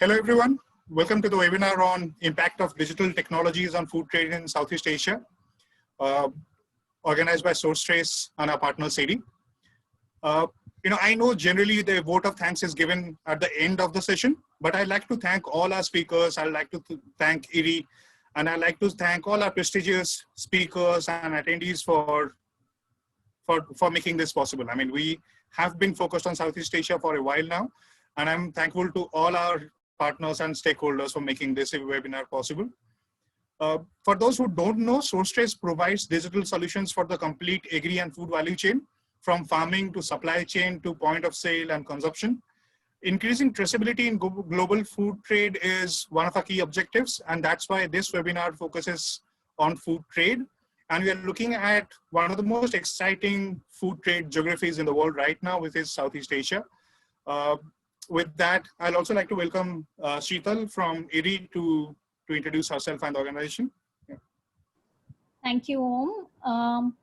Hello, everyone. Welcome to the webinar on impact of digital technologies on food trade in Southeast Asia, organized by Sourcetrace and our partner, SEDI. I know generally the vote of thanks is given at the end of the session, but I'd like to thank all our speakers. I'd like to thank IRRI, and I'd like to thank all our prestigious speakers and attendees for making this possible. I mean, we have been focused on Southeast Asia for a while now, and I'm thankful to all our partners and stakeholders for making this webinar possible. For those who don't know, Sourcetrace provides digital solutions for the complete agri and food value chain, from farming to supply chain to point of sale and consumption. Increasing traceability in global food trade is one of our key objectives, and that's why this webinar focuses on food trade. And we are looking at one of the most exciting food trade geographies in the world right now, which is Southeast Asia. With that, I'd also like to welcome Sheetal from IRRI to introduce herself and the organization. Yeah. Thank you, Om.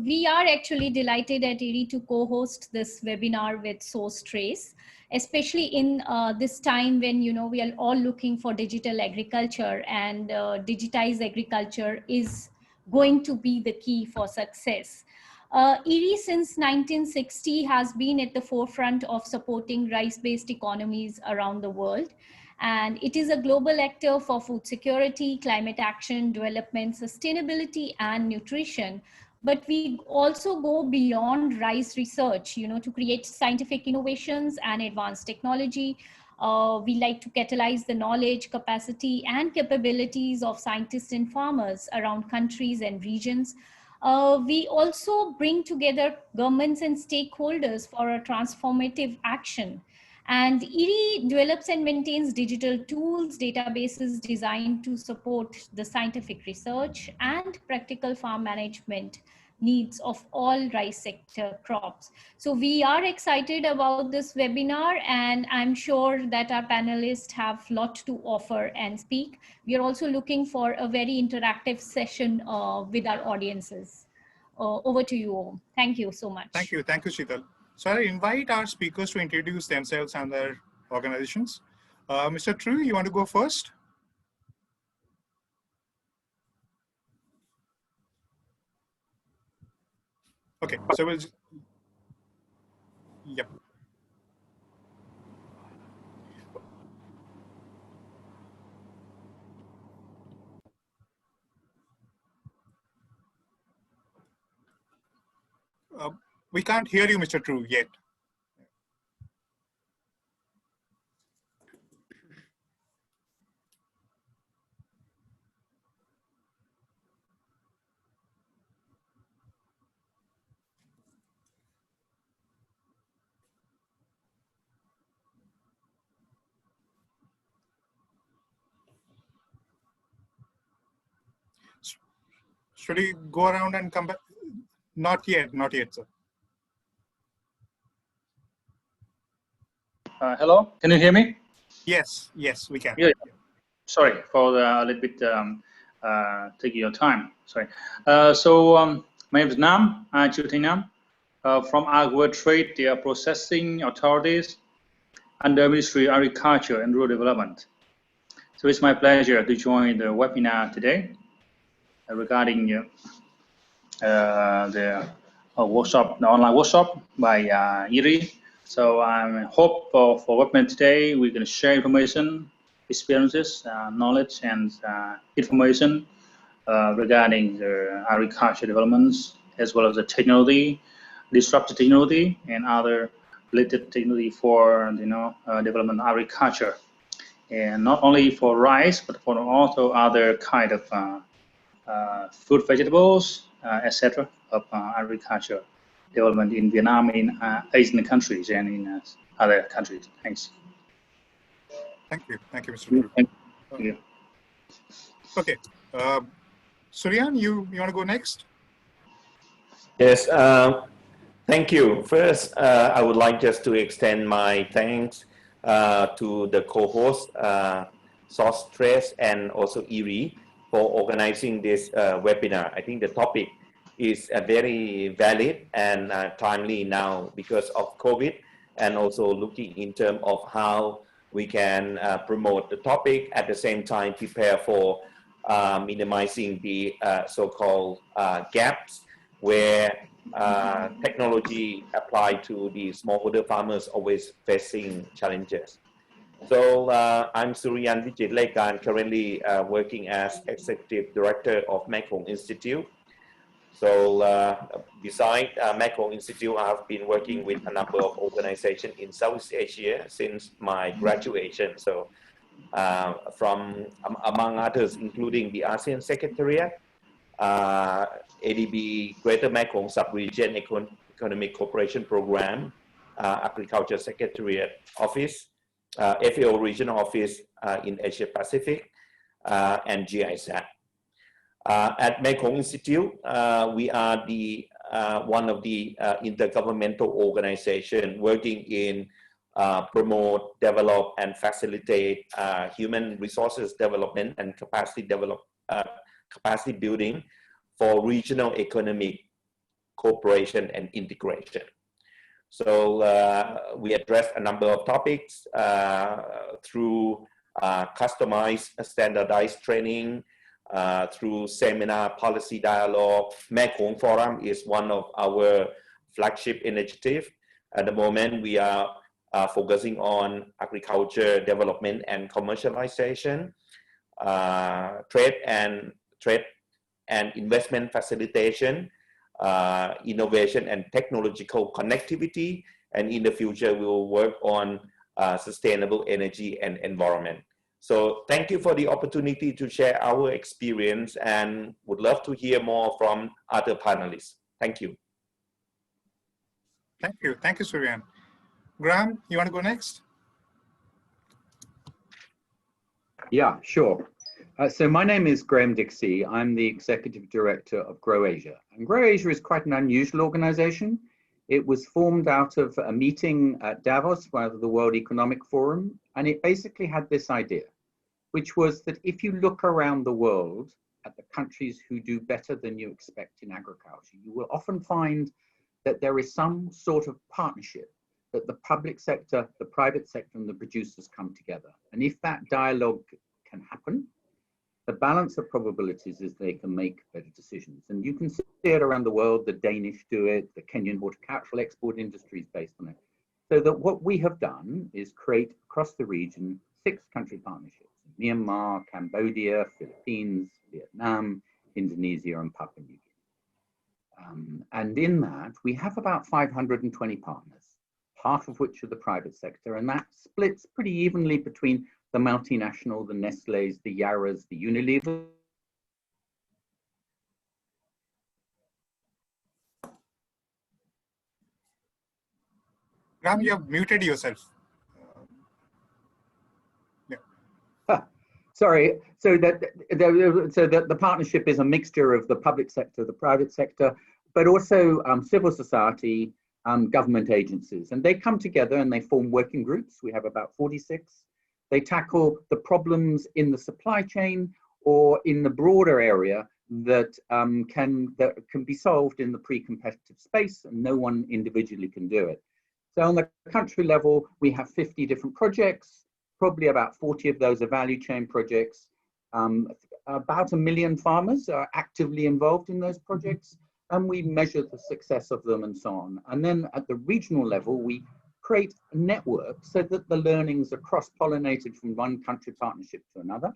We are actually delighted at IRRI to co-host this webinar with Sourcetrace, especially in this time when we are all looking for digital agriculture, and digitized agriculture is going to be the key for success. IRRI since 1960 has been at the forefront of supporting rice-based economies around the world. And it is a global actor for food security, climate action, development, sustainability, and nutrition. But we also go beyond rice research, to create scientific innovations and advanced technology. We like to catalyze the knowledge, capacity, and capabilities of scientists and farmers around countries and regions. We also bring together governments and stakeholders for a transformative action. And IRRI develops and maintains digital tools, databases designed to support the scientific research and practical farm management needs of all rice sector crops. So we are excited about this webinar, and I'm sure that our panelists have a lot to offer and speak. We are also looking for a very interactive session with our audiences. Over to you, Om. Thank you so much. Thank you, Sheetal. So I invite our speakers to introduce themselves and their organizations. Mr. Trieu, you want to go first? Okay, so we'll, yep. We can't hear you, Mr. Trieu, yet. Should we go around and come back? Not yet, sir. Hello, can you hear me? Yes, we can. Yeah. Sorry for a little bit taking your time. Sorry. My name is Nam, Nam, from AgroTrade, the processing authorities under Ministry of Agriculture and Rural Development. So it's my pleasure to join the webinar today regarding the workshop, the online workshop by IRRI. So I hope for webinar today we can share information, experiences, knowledge, and information regarding the agriculture developments, as well as the technology, disruptive technology, and other related technology for development of agriculture, and not only for rice but for also other kind of food, vegetables, etc. of agriculture development in Vietnam, in Asian countries, and in other countries. Thanks. Thank you, Mr. Trieu. Thank you. Okay, Suriyan, you want to go next? Yes, thank you. First, I would like just to extend my thanks to the co-host, Sourcetrace, and also IRRI for organizing this webinar. I think the topic is very valid and timely now because of COVID, and also looking in terms of how we can promote the topic, at the same time prepare for minimizing the so-called gaps where technology applied to the smallholder farmers always facing challenges. So I'm Suriyan Vichitlekarn, currently working as Executive Director of Mekong Institute. So beside Mekong Institute, I have been working with a number of organizations in Southeast Asia since my graduation. So among others, including the ASEAN Secretariat, ADB Greater Mekong Sub-Region Economic Cooperation Program, Agriculture Secretariat Office, FAO Regional Office in Asia Pacific, and GIZ. At Mekong Institute, we are the one of the intergovernmental organization working in promote, develop, and facilitate human resources development and capacity building for regional economic cooperation and integration. So we address a number of topics through customized, standardized training, through seminar, policy dialogue. Mekong Forum is one of our flagship initiatives. At the moment, we are focusing on agriculture development and commercialization, trade and investment facilitation, innovation and technological connectivity, and in the future we will work on sustainable energy and environment. So thank you for the opportunity to share our experience, and would love to hear more from other panelists. Thank you. Thank you, Suriyan. Grahame, you want to go next? Yeah, sure. So my name is Grahame Dixie. I'm the Executive Director of GrowAsia. And GrowAsia is quite an unusual organization. It was formed out of a meeting at Davos by the World Economic Forum. And it basically had this idea, which was that if you look around the world at the countries who do better than you expect in agriculture, you will often find that there is some sort of partnership, that the public sector, the private sector, and the producers come together. And if that dialogue can happen, the balance of probabilities is they can make better decisions. And you can see it around the world. The Danish do it, the Kenyan horticultural export industry is based on it. So that what we have done is create across the region 6 country partnerships: Myanmar, Cambodia, Philippines, Vietnam, Indonesia, and Papua New Guinea. And in that, we have about 520 partners, half of which are the private sector, and that splits pretty evenly between the multinational, the Nestle's, the Yarras, the Unilever. Grahame, you have muted yourself. Sorry, so the partnership is a mixture of the public sector, the private sector, but also civil society, government agencies, and they come together and they form working groups. We have about 46. They tackle the problems in the supply chain or in the broader area that can be solved in the pre-competitive space, and no one individually can do it. So on the country level, we have 50 different projects. Probably about 40 of those are value chain projects. About 1 million farmers are actively involved in those projects, and we measure the success of them and so on. And then at the regional level, we create a network so that the learnings are cross-pollinated from one country partnership to another.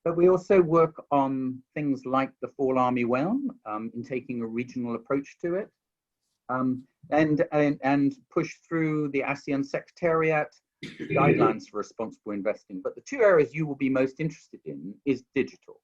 But we also work on things like the Fall Army Well in taking a regional approach to it, and push through the ASEAN Secretariat guidelines for responsible investing. But the 2 areas you will be most interested in is digital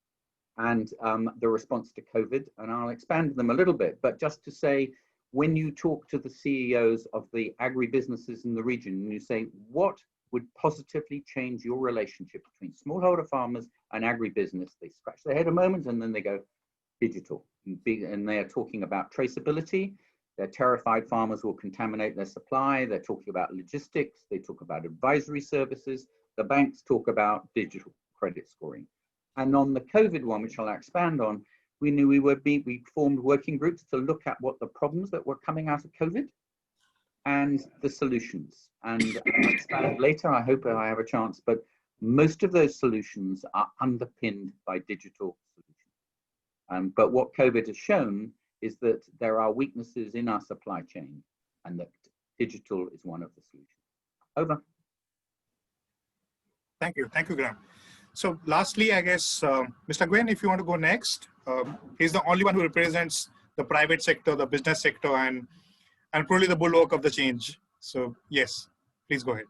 and the response to COVID, and I'll expand them a little bit, but just to say, when you talk to the CEOs of the agri-businesses in the region, and you say, what would positively change your relationship between smallholder farmers and agri-business, they scratch their head a moment and then they go, digital. And they are talking about traceability. They're terrified farmers will contaminate their supply. They're talking about logistics. They talk about advisory services. The banks talk about digital credit scoring. And on the COVID one, which I'll expand on, we knew we formed working groups to look at what the problems that were coming out of COVID. and the solutions. And I'll expand later, I hope I have a chance, but most of those solutions are underpinned by digital solutions. But what COVID has shown is that there are weaknesses in our supply chain and that digital is one of the solutions. Over. Thank you, Grahame. So lastly, I guess, Mr. Nguyen, if you want to go next, he's the only one who represents the private sector, the business sector, and probably the bulwark of the change. So yes, please go ahead.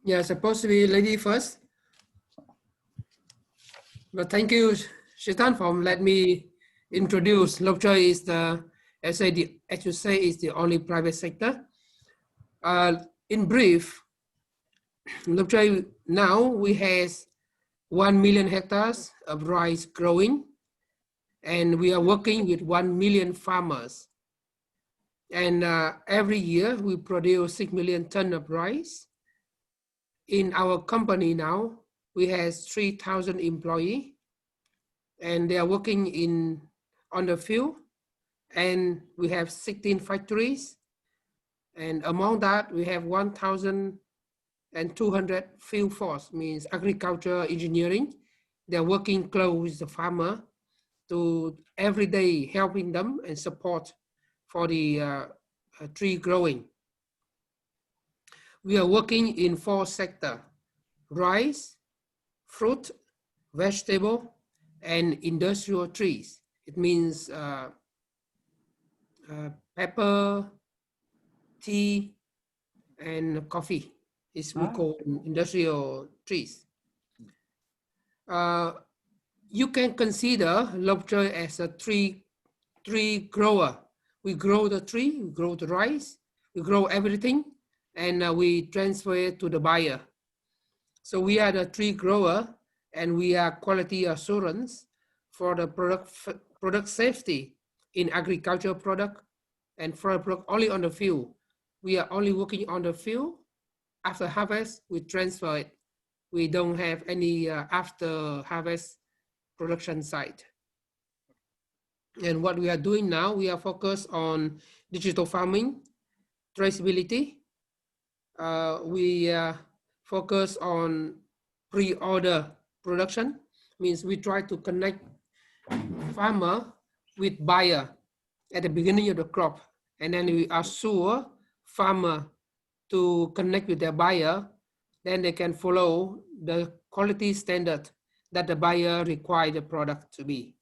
Yeah, supposed to be lady first. But thank you, Sheetal, for letting me introduce. Routray is the, as you say, is the only private sector. In brief, Routray now we have 1 million hectares of rice growing, and we are working with 1 million farmers. And every year we produce 6 million tons of rice. In our company now, we have 3,000 employees, and they are working on the field, and we have 16 factories. And among that, we have 1,200 field force, means agriculture engineering. They're working close with the farmer to every day helping them and support for the tree growing. We are working in 4 sectors: rice, fruit, vegetable, and industrial trees. It means pepper, tea, and coffee. Is we call industrial trees. You can consider Routray as a tree grower. We grow the tree, we grow the rice, we grow everything, and we transfer it to the buyer. So we are the tree grower, and we are quality assurance for the product safety in agricultural product and for a product only on the field. We are only working on the field. After harvest, we transfer it. We don't have any after harvest production site. And what we are doing now, we are focused on digital farming, traceability. We focus on pre-order production, means we try to connect farmer with buyer at the beginning of the crop, and then we assure farmer to connect with their buyer, then they can follow the quality standard that the buyer requires the product to be.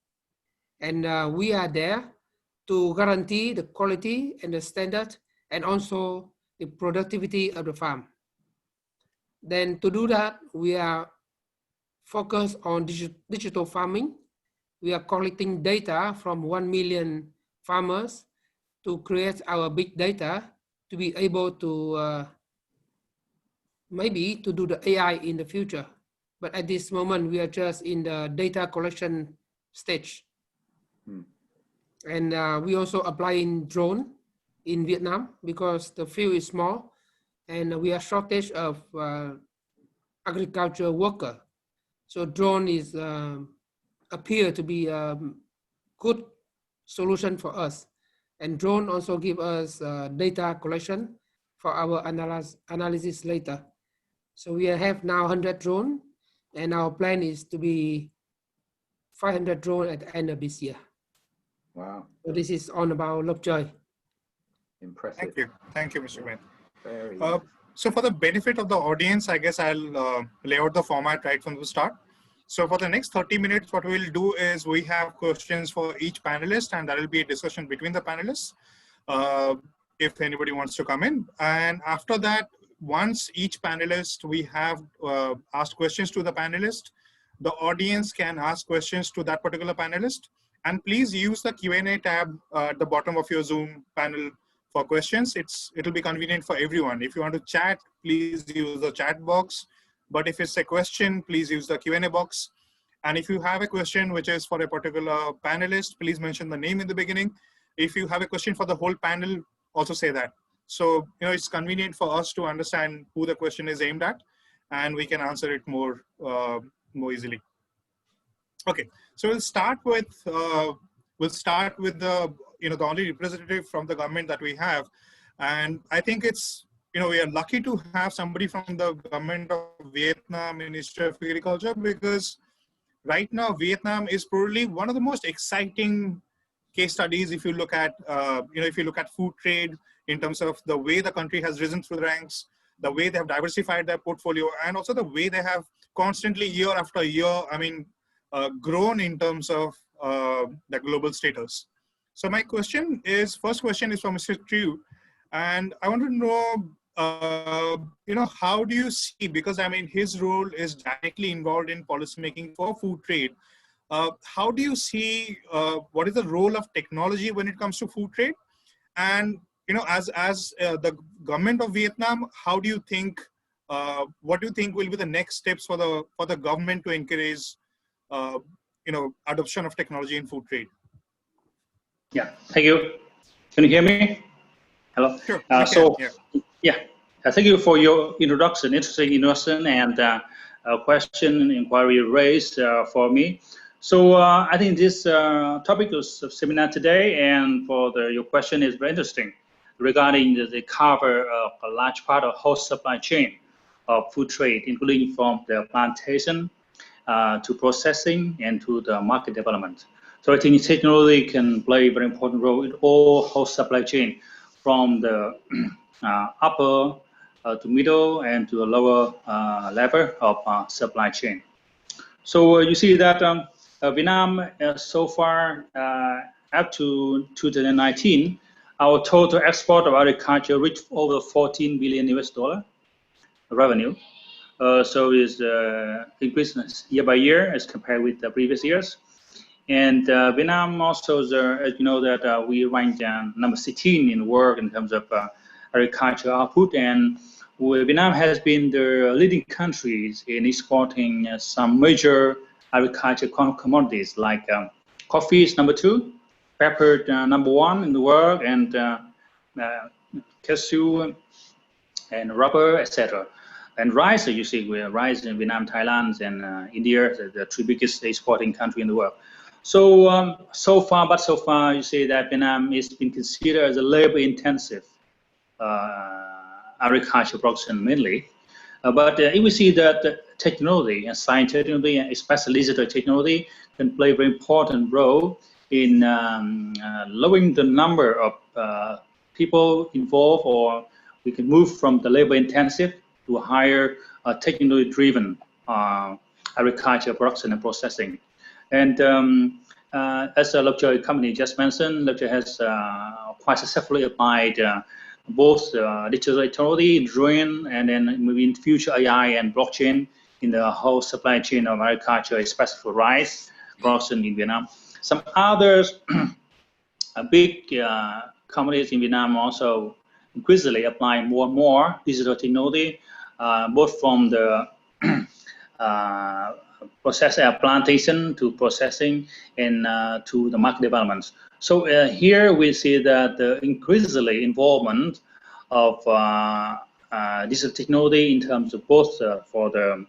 And we are there to guarantee the quality and the standard and also the productivity of the farm. Then to do that, we are focused on digital farming. We are collecting data from 1 million farmers to create our big data to be able to maybe to do the AI in the future. But at this moment, we are just in the data collection stage. And we also applying drone in Vietnam because the field is small and we are shortage of agriculture worker. So drone is appear to be a good solution for us. And drone also give us data collection for our analysis later. So we have now 100 drone, and our plan is to be 500 drone at the end of this year. Wow. So this is on about Routray. Impressive. Thank you, Mr. Nguyen. So for the benefit of the audience, I guess I'll lay out the format right from the start. So for the next 30 minutes, what we'll do is we have questions for each panelist, and there will be a discussion between the panelists if anybody wants to come in. And after that, once each panelist, we have asked questions to the panelist, the audience can ask questions to that particular panelist. And please use the Q&A tab at the bottom of your Zoom panel for questions. It'll be convenient for everyone. If you want to chat, please use the chat box. But if it's a question, please use the Q&A box. And if you have a question which is for a particular panelist, please mention the name in the beginning. If you have a question for the whole panel, also say that. So, it's convenient for us to understand who the question is aimed at, and we can answer it more easily. Okay, so we'll start with the the only representative from the government that we have. And I think it's, we are lucky to have somebody from the government of Vietnam, Ministry of Agriculture, because right now Vietnam is probably one of the most exciting case studies if you look at, if you look at food trade in terms of the way the country has risen through the ranks, the way they have diversified their portfolio, and also the way they have constantly year after year, grown in terms of the global status. So my question is, first question is from Mr. Trieu, and I want to know, how do you see, because his role is directly involved in policymaking for food trade. How do you see what is the role of technology when it comes to food trade? And as the government of Vietnam, how do you think? What do you think will be the next steps for the government to encourage, adoption of technology in food trade? Yeah, thank you. Can you hear me? Hello. Sure. Thank you for your introduction, interesting introduction, and question inquiry raised for me. So I think this topic of seminar today, and for your question, is very interesting regarding the cover of a large part of whole supply chain of food trade, including from the plantation to processing and to the market development. So I think technology can play a very important role in all whole supply chain, from the upper to middle and to the lower level of supply chain. So you see that Vietnam so far up to 2019, our total export of agriculture reached over 14 billion US dollar revenue. So it's increasing year by year as compared with the previous years. And Vietnam also, as you know, that we ranked number 16 in the world in terms of agriculture output. And Vietnam has been the leading countries in exporting some major agriculture commodities like coffee is number 2, pepper number 1 in the world, and cashew and rubber, etc. And rice, you see, rice in Vietnam, Thailand, and India, the 3 biggest exporting country in the world. So so far, you see that Vietnam is being considered as a labor-intensive agriculture production mainly. But if we see that technology and science technology, and especially digital technology, can play a very important role in lowering the number of people involved, or we can move from the labor-intensive to a higher technology-driven agriculture production and processing. And as a Routray company just mentioned, Routray has quite successfully applied both digital technology, drone, and then maybe in future AI and blockchain in the whole supply chain of agriculture, especially for rice production in Vietnam. Some others big companies in Vietnam also increasingly apply more and more digital technology, both from the plantation to processing and to the market development. So here we see that the increasingly involvement of digital technology in terms of both for the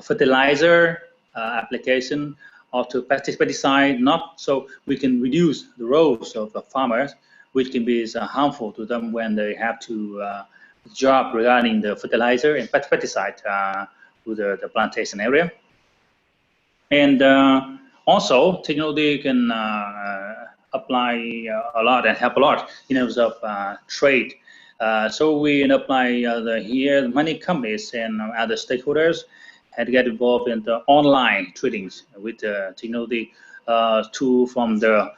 fertilizer application or to pesticide, not so we can reduce the roles of the farmers, which can be harmful to them when they have to job regarding the fertilizer and pesticide to the plantation area. And also, technology can apply a lot and help a lot in terms of trade. So we apply here many companies and other stakeholders had to get involved in the online tradings with technology from the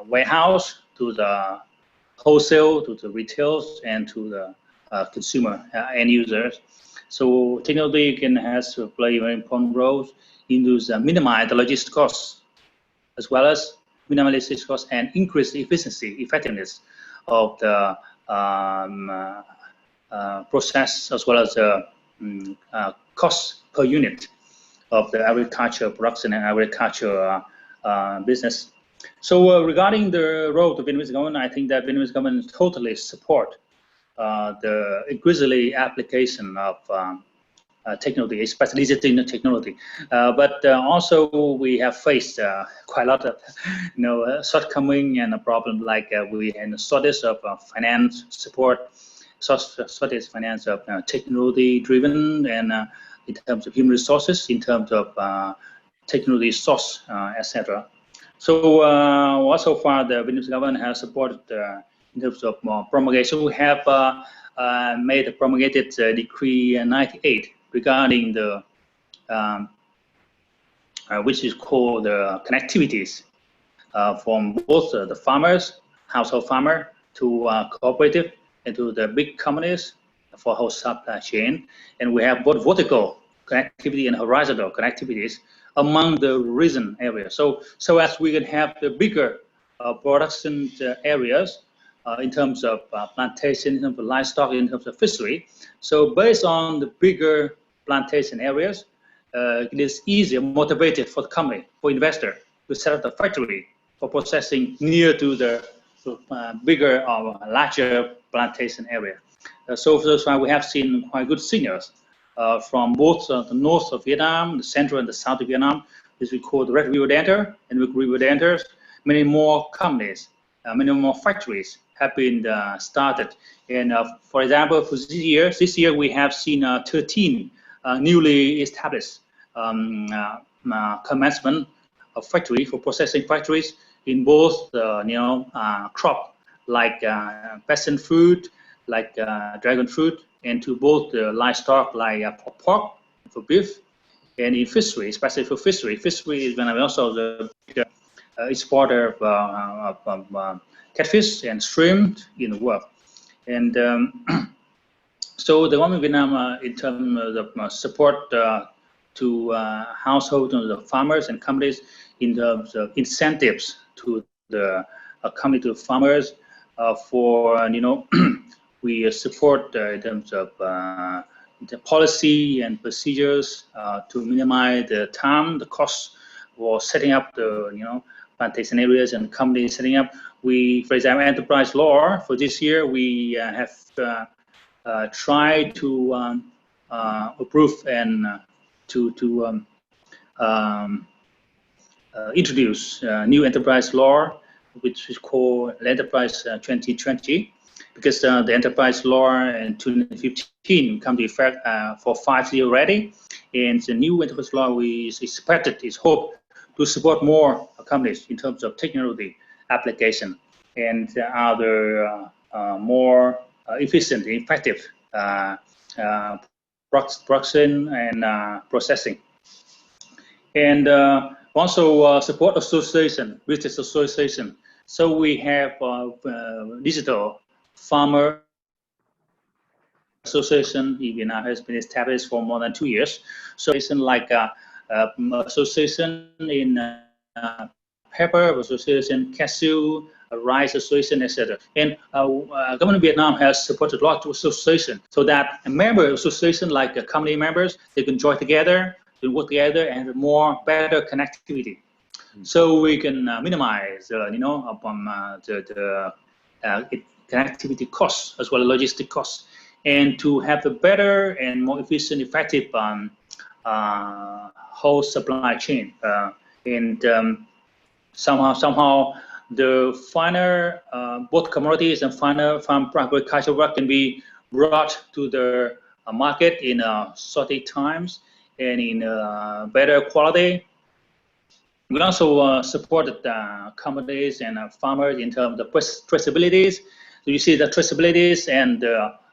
warehouse to the wholesale to the retails and to the consumer end users. So technology has to play very important roles in those minimize the logistics costs, as well as minimize logistics costs and increase the efficiency, effectiveness of the process, as well as the cost per unit of the agriculture production and agriculture business. So regarding the role of the Vietnamese government, I think that Vietnamese government totally support the increasingly application of technology, especially digital technology. But also we have faced quite a lot of shortcoming and a problem, like we had a shortage of finance support, shortage finance of technology driven, and in terms of human resources, in terms of technology source, etc. So so far the Vietnamese government has supported in terms of promulgation. We have made a promulgated decree 98 regarding the which is called the connectivities from both the farmers, household farmer, to cooperative, and to the big companies for whole supply chain. And we have both vertical connectivity and horizontal connectivities among the region areas. So as we can have the bigger production areas in terms of plantation, in terms of livestock, in terms of fishery. So based on the bigger plantation areas, it is easier, motivated for the company, for investor to set up the factory for processing near to the bigger or larger plantation area. So that's why we have seen quite good signals from both the north of Vietnam, the central and the south of Vietnam, which we call the Red River Delta, and with River Deltas, many more companies, many more factories have been started. And for example, for this year we have seen 13 newly established commencement of factory for processing factories in both crop like passion fruit, like dragon fruit, and to both livestock like pork for beef, and in fishery, especially for fishery. Fishery is when I'm also the exporter of catfish and shrimp in the world. And so the government of Vietnam, in terms of support to households, the farmers and companies, in terms of incentives to the company, to farmers, for we support in terms of the policy and procedures to minimize the time, the cost for setting up the plantation areas and companies setting up. We, for example, enterprise law for this year, we have tried to approve and to introduce new enterprise law, which is called Enterprise 2020, because the enterprise law in 2015 come to effect for 5 years already, and the new enterprise law is expected, is hoped to support more companies in terms of technology application and other more efficient, effective production and processing. And also support association, business association. So we have digital farmer association in Vietnam has been established for more than 2 years. So it's like association in pepper, association cashew, rice association, etc. And government of Vietnam has supported a lot of association, so that a member association, like company members, they can join together, they work together, and have more better connectivity. So we can minimize, the connectivity costs as well as logistic costs, and to have a better and more efficient, effective whole supply chain. And somehow the final both commodities and final farm agricultural work can be brought to the market in shorter times and in better quality. We also supported companies and farmers in terms of traceabilities. So you see the traceabilities and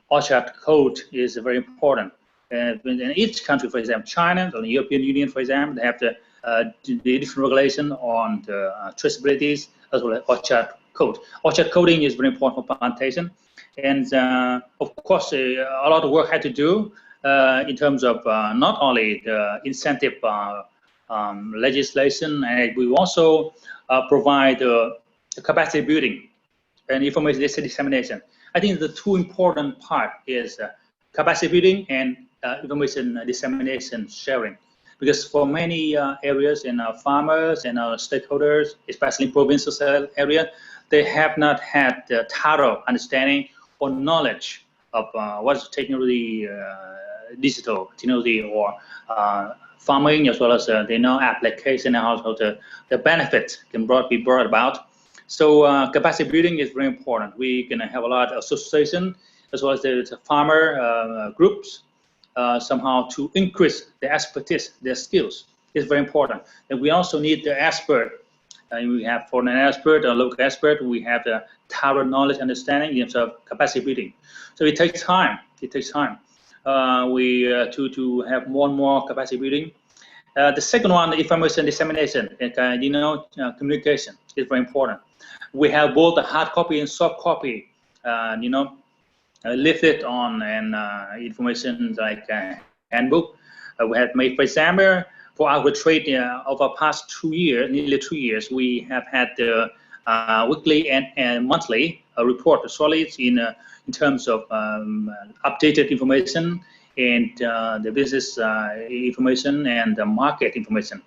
orchard code is very important. In each country, for example, China or the European Union, for example, they have the different regulation on the traceabilities as well as orchard code. Orchard coding is very important for plantation. And of course, a lot of work had to do in terms of not only the incentive legislation, and we also provide the capacity building and information dissemination. I think the two important part is capacity building and information dissemination sharing, because for many areas in our farmers and our stakeholders, especially in provincial area, they have not had the thorough understanding or knowledge of what technology digital technology or farming, as well as they know application and how the benefits can be brought about. So capacity building is very important. We can have a lot of association as well as the farmer groups somehow to increase their expertise, their skills. It's very important. And we also need the expert. We have foreign expert, a local expert. We have the thorough knowledge, understanding in terms of capacity building. So it takes time. It takes time. To have more and more capacity building. The second one, information dissemination, communication is very important. We have both the hard copy and soft copy, leaflet on and information like handbook. We have made, for example, for AgroTrade over the past 2 years, nearly 2 years, we have had the weekly and monthly report, solid in terms of updated information and the business information and the market information,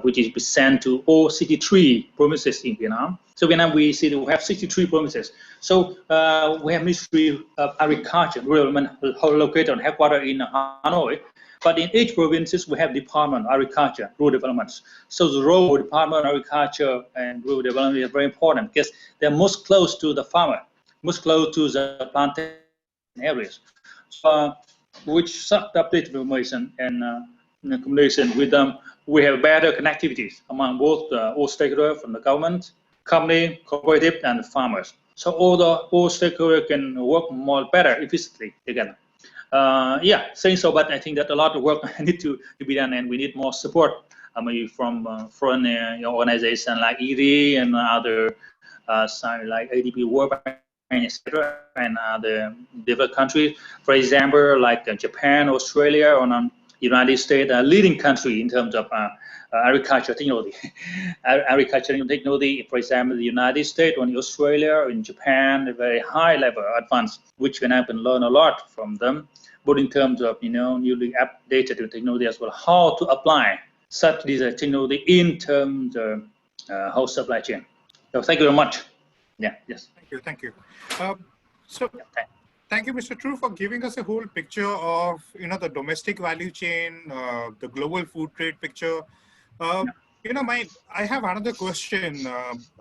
which is sent to all 63 provinces in Vietnam. So Vietnam, we see that we have 63 provinces. So we have Ministry of Agriculture, Rural Development, located on headquarters in Hanoi. But in each provinces, we have Department of Agriculture, Rural Development. So the role of Department of Agriculture and Rural Development is very important because they're most close to the farmer, most close to the plantation areas. So, which update information and communication with them, we have better connectivities among both all stakeholders from the government, company, cooperative, and farmers. So all stakeholders can work more better efficiently together. Saying so, but I think that a lot of work need to be done, and we need more support. Maybe from foreign organizations like IRRI and other like ADB, World Bank, etc., and other developed countries. For example, like Japan, Australia, or United States, a leading country in terms of agriculture technology. Agricultural technology, for example, the United States, or in Australia, or in Japan, a very high level advanced, which we can learn a lot from them, both in terms of newly updated technology as well, how to apply such this technology in terms of whole supply chain. So thank you very much. Yeah. Yes. Thank you. Thank you, Mr. True, for giving us a whole picture of the domestic value chain, the global food trade picture. I have another question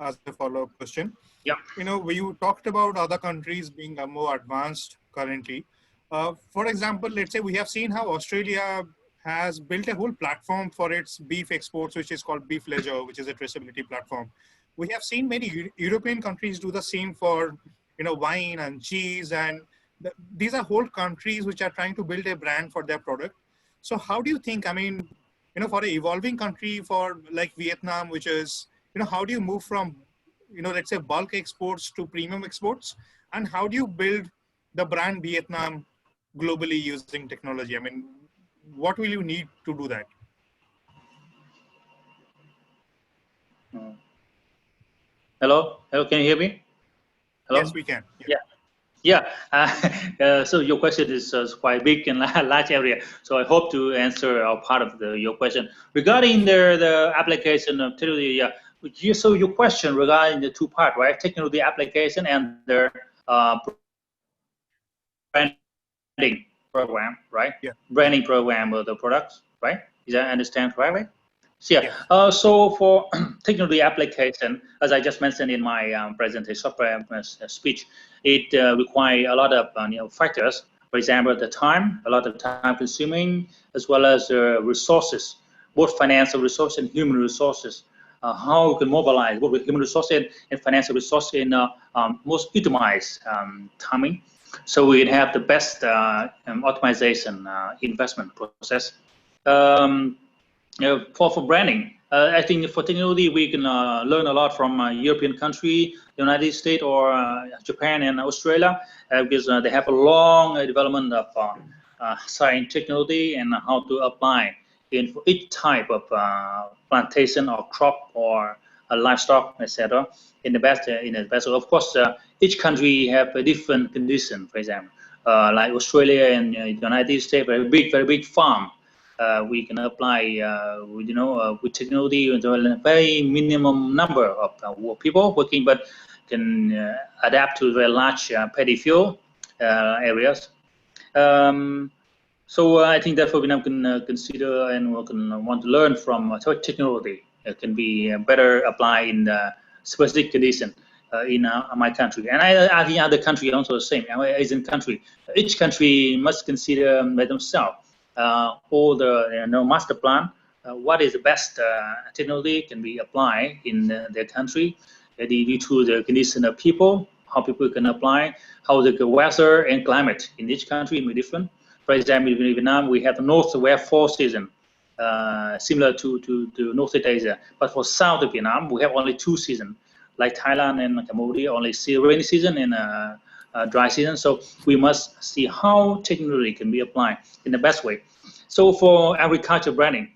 as a follow-up question. Yeah. You talked about other countries being more advanced currently. For example, let's say we have seen how Australia has built a whole platform for its beef exports, which is called Beef Ledger, which is a traceability platform. We have seen many European countries do the same for wine and cheese, and these are whole countries which are trying to build a brand for their product. So how do you think, for an evolving country for like Vietnam, which is, how do you move from, let's say bulk exports to premium exports? And how do you build the brand Vietnam globally using technology? What will you need to do that? Hello, can you hear me? Hello? Yes, we can. So your question is quite big and large area. So I hope to answer part of your question regarding the application of technology. So your question regarding the two parts, right? Technology application and the branding program, right? Yeah. Branding program of the products, right? Is that understand correctly? So for technology application, as I just mentioned in my presentation speech, it requires a lot of factors. For example, the time, a lot of time consuming, as well as resources, both financial resources and human resources. How we can mobilize both human resources and financial resources in most optimized timing, so we have the best optimization investment process. For branding, I think for technology we can learn a lot from European country, United States, or Japan and Australia, because they have a long development of science technology and how to apply in for each type of plantation or crop or livestock, etc. In the best. Of course, each country have a different condition. For example, like Australia and United States, very big farm. We can apply, with technology, a very minimum number of people working, but can adapt to very large paddy field areas. So I think therefore Vietnam can consider and can want to learn from technology. It can be better applied in the specific condition in my country, and I think other country also the same. Our Asian country, each country must consider by themselves all the master plan. What is the best technology can be applied in their country due to the condition of people, how people can apply, how the weather and climate in each country may be different. For example, in Vietnam, we have the north where 4 seasons, similar to Northeast Asia. But for south of Vietnam, we have only 2 seasons. Like Thailand and Cambodia, only see rainy season and dry season. So we must see how technology can be applied in the best way. So for agriculture branding,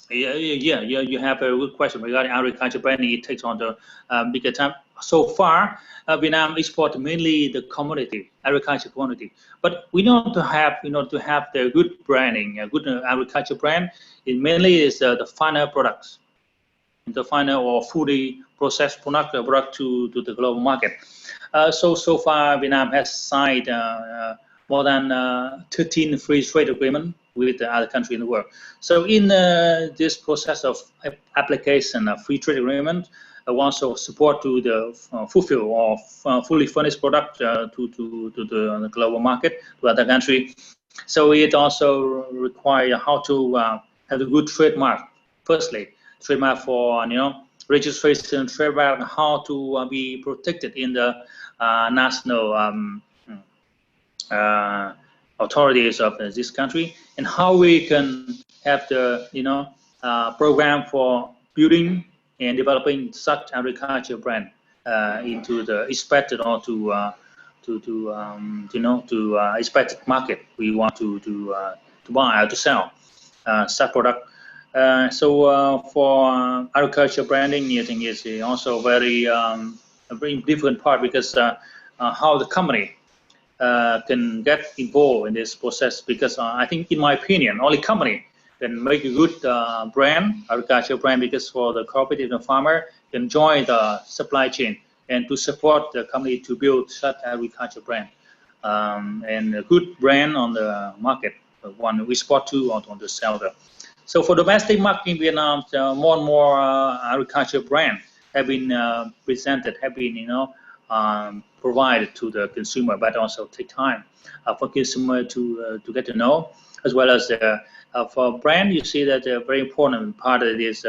you have a good question regarding agriculture branding. It takes on the bigger time. So far, Vietnam export mainly the commodity, agriculture commodity. But we know to have, to have the good branding, a good agriculture brand. It mainly is the final products, the final or fully processed product to the global market. So far, Vietnam has signed more than 13 free trade agreements with the other countries in the world. So in this process of application of free trade agreement, also support to the fulfill of fully furnished product to the global market, to other country. So it also require how to have a good trademark. Firstly, trademark for registration, trademark, how to be protected in the national authorities of this country, and how we can have the program for building and developing such agriculture brand into the expected or to expected market we want to buy or to sell such product. For agriculture branding, I think is also a very different part, because how the company can get involved in this process, because I think, in my opinion, only company can make a good brand, agriculture brand, because for the cooperative and farmer can join the supply chain and to support the company to build such agriculture brand and a good brand on the market, one we spot to on the seller. So for domestic market in Vietnam, more and more agriculture brand have been presented, have been provided to the consumer, but also take time for consumer to get to know, as well as for brand. You see that a very important part of it is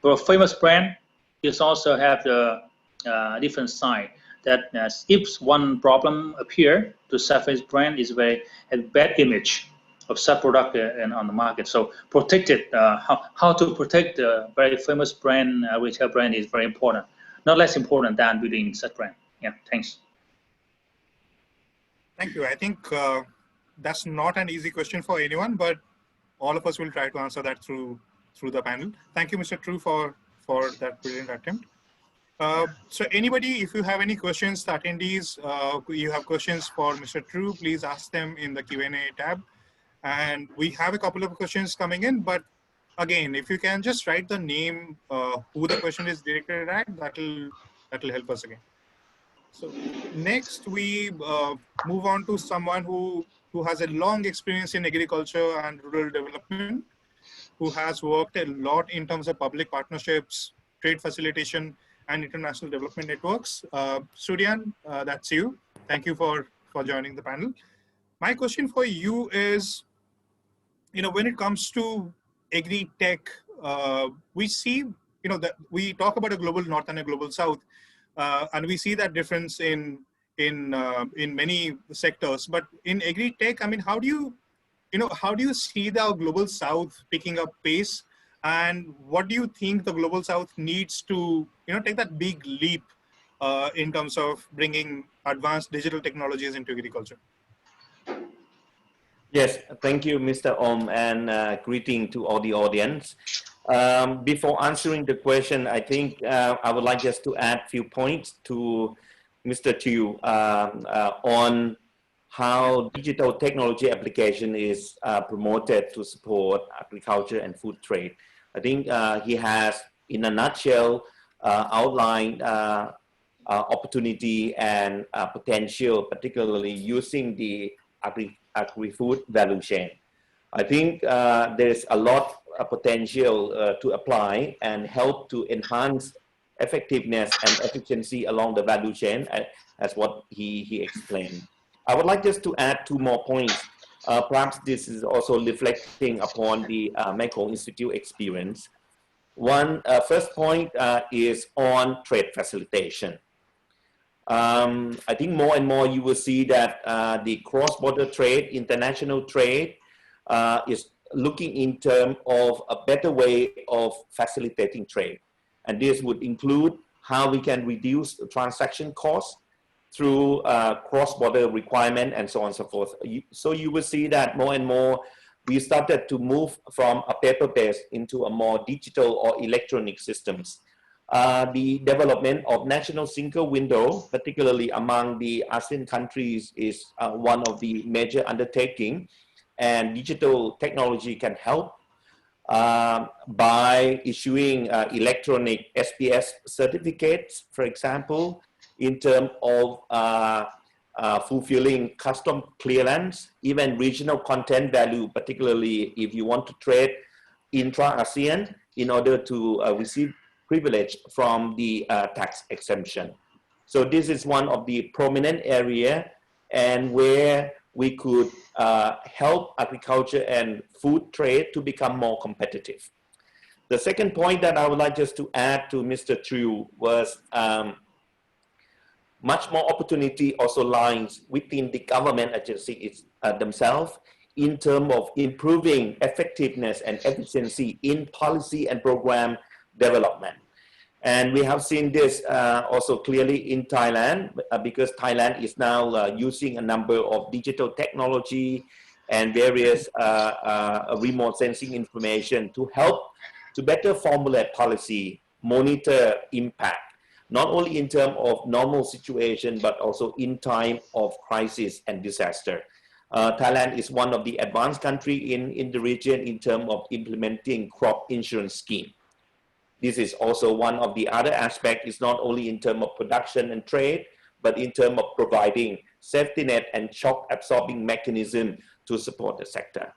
for a famous brand, you also have the different side, that if one problem appear to surface brand is a bad image of such product and on the market. So protected, how to protect the very famous brand, retail brand, is very important, not less important than building such brand. Yeah, thanks. Thank you. I think that's not an easy question for anyone, but all of us will try to answer that through the panel. Thank you, Mr. True, for that brilliant attempt. So anybody, if you have any questions, the attendees, you have questions for Mr. True, please ask them in the Q&A tab. And we have a couple of questions coming in, but again, if you can just write the name, who the question is directed at, that'll help us again. So next we move on to someone who has a long experience in agriculture and rural development, who has worked a lot in terms of public partnerships, trade facilitation, and international development networks. Suriyan, that's you. Thank you for joining the panel. My question for you is, when it comes to agri-tech, we see, that we talk about a global north and a global south, and we see that difference in many sectors. But in agri-tech, I mean, how do you see the global south picking up pace, and what do you think the global south needs to, take that big leap in terms of bringing advanced digital technologies into agriculture? Yes, thank you, Mr. Om, and greeting to all the audience. Before answering the question, I think I would like just to add a few points to Mr. Trieu on how digital technology application is promoted to support agriculture and food trade. I think he has, in a nutshell, outlined opportunity and potential, particularly using the agri-food value chain. I think there's a lot of potential to apply and help to enhance effectiveness and efficiency along the value chain, as what he explained. I would like just to add 2 more points. Perhaps this is also reflecting upon the Mekong Institute experience. First point is on trade facilitation. I think more and more you will see that the cross-border trade, international trade, is looking in terms of a better way of facilitating trade. And this would include how we can reduce the transaction costs through cross-border requirement and so on and so forth. So you will see that more and more we started to move from a paper-based into a more digital or electronic systems. The development of national single window, particularly among the ASEAN countries, is one of the major undertaking, and digital technology can help by issuing electronic SPS certificates, for example, in terms of fulfilling custom clearance, even regional content value, particularly if you want to trade intra-ASEAN in order to receive privilege from the tax exemption. So this is one of the prominent area and where we could help agriculture and food trade to become more competitive. The second point that I would like just to add to Mr. Trieu was much more opportunity also lies within the government agencies themselves in terms of improving effectiveness and efficiency in policy and program development. And we have seen this also clearly in Thailand, because Thailand is now using a number of digital technology and various remote sensing information to help to better formulate policy, monitor impact, not only in terms of normal situation, but also in time of crisis and disaster. Thailand is one of the advanced countries in the region in terms of implementing crop insurance scheme. This is also one of the other aspects, is not only in terms of production and trade, but in terms of providing safety net and shock absorbing mechanism to support the sector.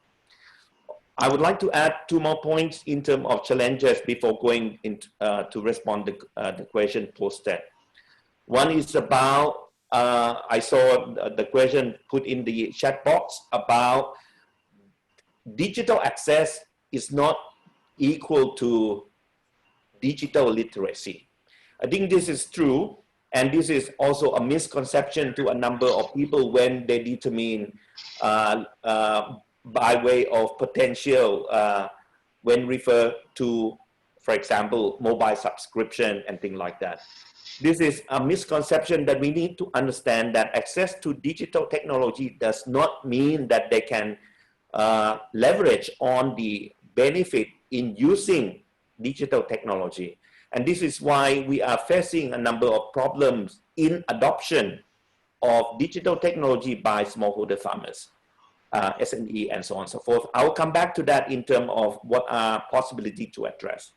I would like to add 2 more points in terms of challenges before going into, to respond to the question posted. One is about, I saw the question put in the chat box about digital access is not equal to digital literacy. I think this is true, and this is also a misconception to a number of people when they determine by way of potential when refer to, for example, mobile subscription and things like that. This is a misconception that we need to understand, that access to digital technology does not mean that they can leverage on the benefit in using digital technology. And this is why we are facing a number of problems in adoption of digital technology by smallholder farmers, SME, and so on and so forth. I'll come back to that in terms of what are possibility to address.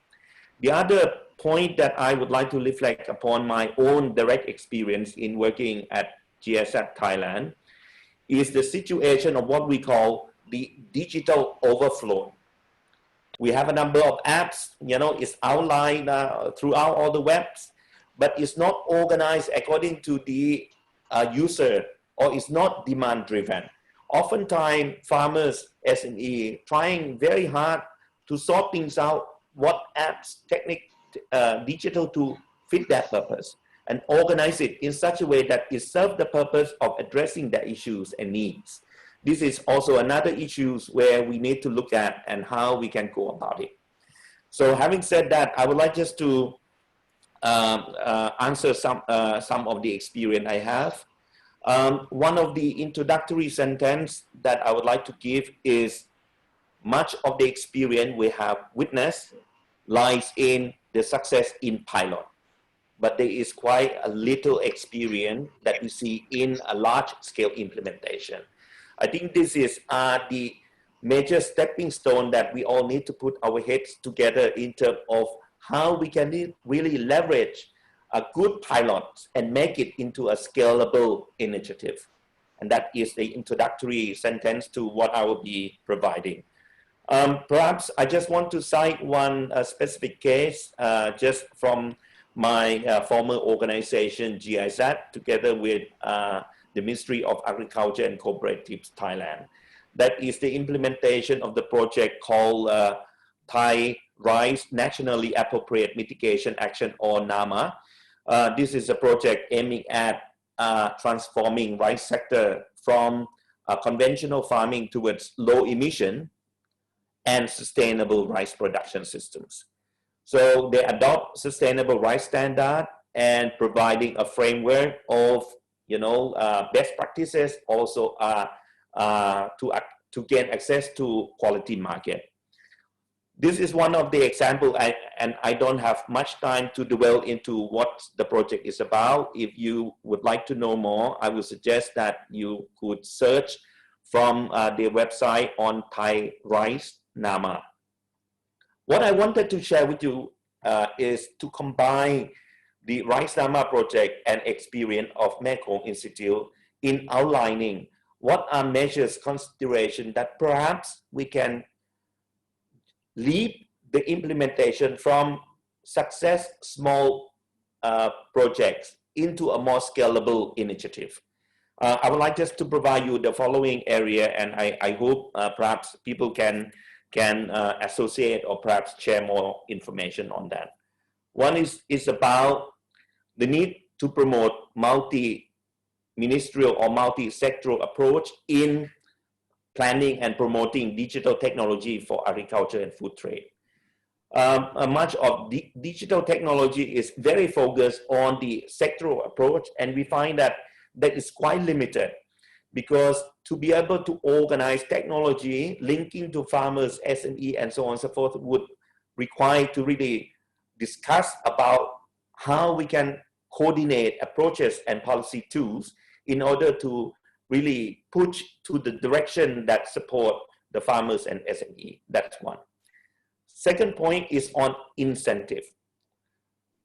The other point that I would like to reflect upon my own direct experience in working at GSF Thailand is the situation of what we call the digital overflow. We have a number of apps, you know, it's outlined throughout all the webs, but it's not organized according to the user, or it's not demand driven. Oftentimes, farmers, SME, trying very hard to sort things out, what apps, digital to fit that purpose, and organize it in such a way that it serves the purpose of addressing the issues and needs. This is also another issue where we need to look at and how we can go about it. So having said that, I would like just to answer some of the experience I have. One of the introductory sentence that I would like to give is, much of the experience we have witnessed lies in the success in pilot, but there is quite a little experience that we see in a large scale implementation. I think this is the major stepping stone that we all need to put our heads together in terms of how we can really leverage a good pilot and make it into a scalable initiative. And that is the introductory sentence to what I will be providing. Perhaps I just want to cite one specific case just from my former organization, GIZ, together with the Ministry of Agriculture and Cooperatives, Thailand. That is the implementation of the project called Thai Rice Nationally Appropriate Mitigation Action, or NAMA. This is a project aiming at transforming rice sector from conventional farming towards low emission and sustainable rice production systems. So they adopt sustainable rice standard and providing a framework of, best practices, also to gain access to quality market. This is one of the examples, and I don't have much time to dwell into what the project is about. If you would like to know more, I would suggest that you could search from their website on Thai Rice NAMA. What I wanted to share with you is to combine the Rice NAMA project and experience of Mekong Institute in outlining what are measures consideration that perhaps we can lead the implementation from success small projects into a more scalable initiative. I would like just to provide you the following area, and I hope perhaps people can associate or perhaps share more information on that. One is about the need to promote multi-ministerial or multi-sectoral approach in planning and promoting digital technology for agriculture and food trade. Much of the digital technology is very focused on the sectoral approach, and we find that is quite limited, because to be able to organize technology linking to farmers, SME, and so on and so forth would require to really discuss about how we can coordinate approaches and policy tools in order to really push to the direction that support the farmers and SME. That's one. Second point is on incentive.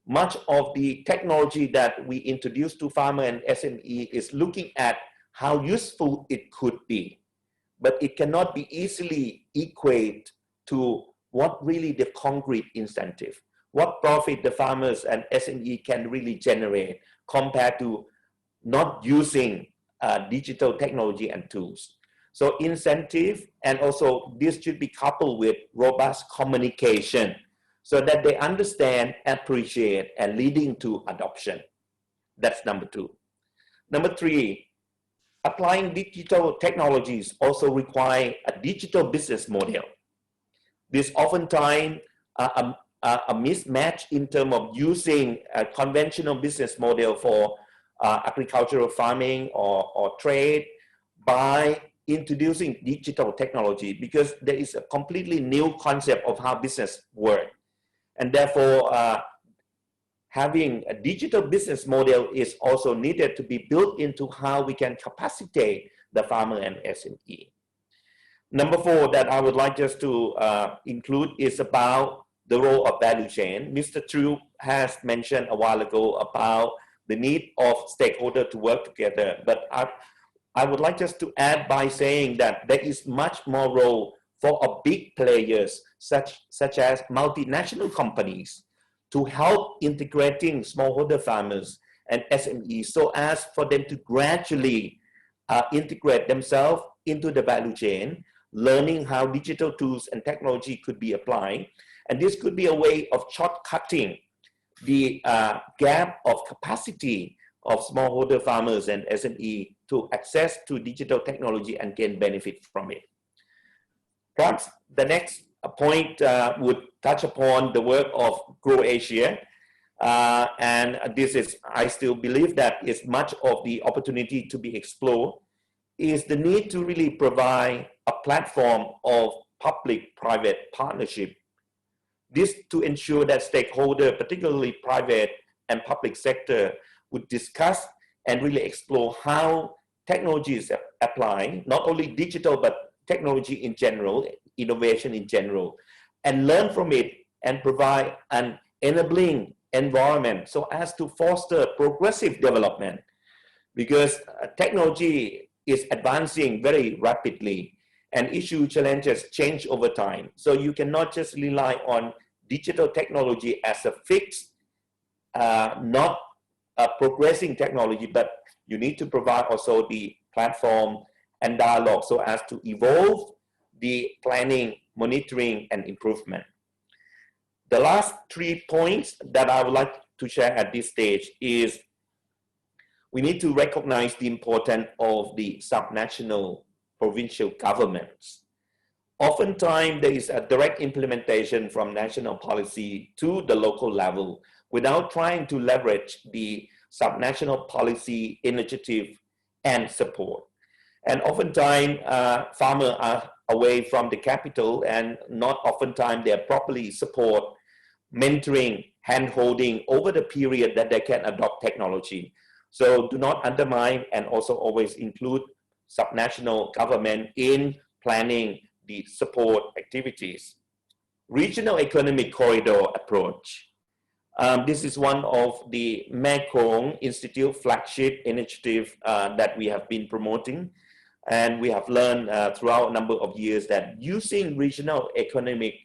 Much of the technology that we introduce to farmer and SME is looking at how useful it could be, but it cannot be easily equate to what really the concrete incentive, what profit the farmers and SME can really generate compared to not using digital technology and tools. So incentive, and also this should be coupled with robust communication so that they understand, appreciate, and leading to adoption. That's number two. Number three, applying digital technologies also require a digital business model. This oftentimes a mismatch in terms of using a conventional business model for agricultural farming or trade by introducing digital technology, because there is a completely new concept of how business works. And therefore, having a digital business model is also needed to be built into how we can capacitate the farmer and SME. Number four that I would like just to include is about the role of value chain. Mr. Trieu has mentioned a while ago about the need of stakeholders to work together, but I would like just to add by saying that there is much more role for a big players such as multinational companies to help integrating smallholder farmers and SMEs so as for them to gradually integrate themselves into the value chain, learning how digital tools and technology could be applied. And this could be a way of shortcutting the gap of capacity of smallholder farmers and SME to access to digital technology and gain benefit from it. Perhaps the next point would touch upon the work of GrowAsia. And this is, I still believe that is much of the opportunity to be explored, is the need to really provide a platform of public-private partnership. This to ensure that stakeholders, particularly private and public sector, would discuss and really explore how technologies apply, not only digital, but technology in general, innovation in general, and learn from it and provide an enabling environment so as to foster progressive development. Because technology is advancing very rapidly, and issue challenges change over time. So you cannot just rely on digital technology as a fixed, not a progressing technology, but you need to provide also the platform and dialogue so as to evolve the planning, monitoring, and improvement. The last 3 points that I would like to share at this stage is we need to recognize the importance of the subnational provincial governments. Oftentimes, there is a direct implementation from national policy to the local level without trying to leverage the subnational policy initiative and support. And oftentimes, farmers are away from the capital, and not oftentimes they are properly support, mentoring, hand-holding over the period that they can adopt technology. So do not undermine, and also always include subnational government in planning the support activities. Regional economic corridor approach. This is one of the Mekong Institute flagship initiative that we have been promoting. And we have learned throughout a number of years that using regional economic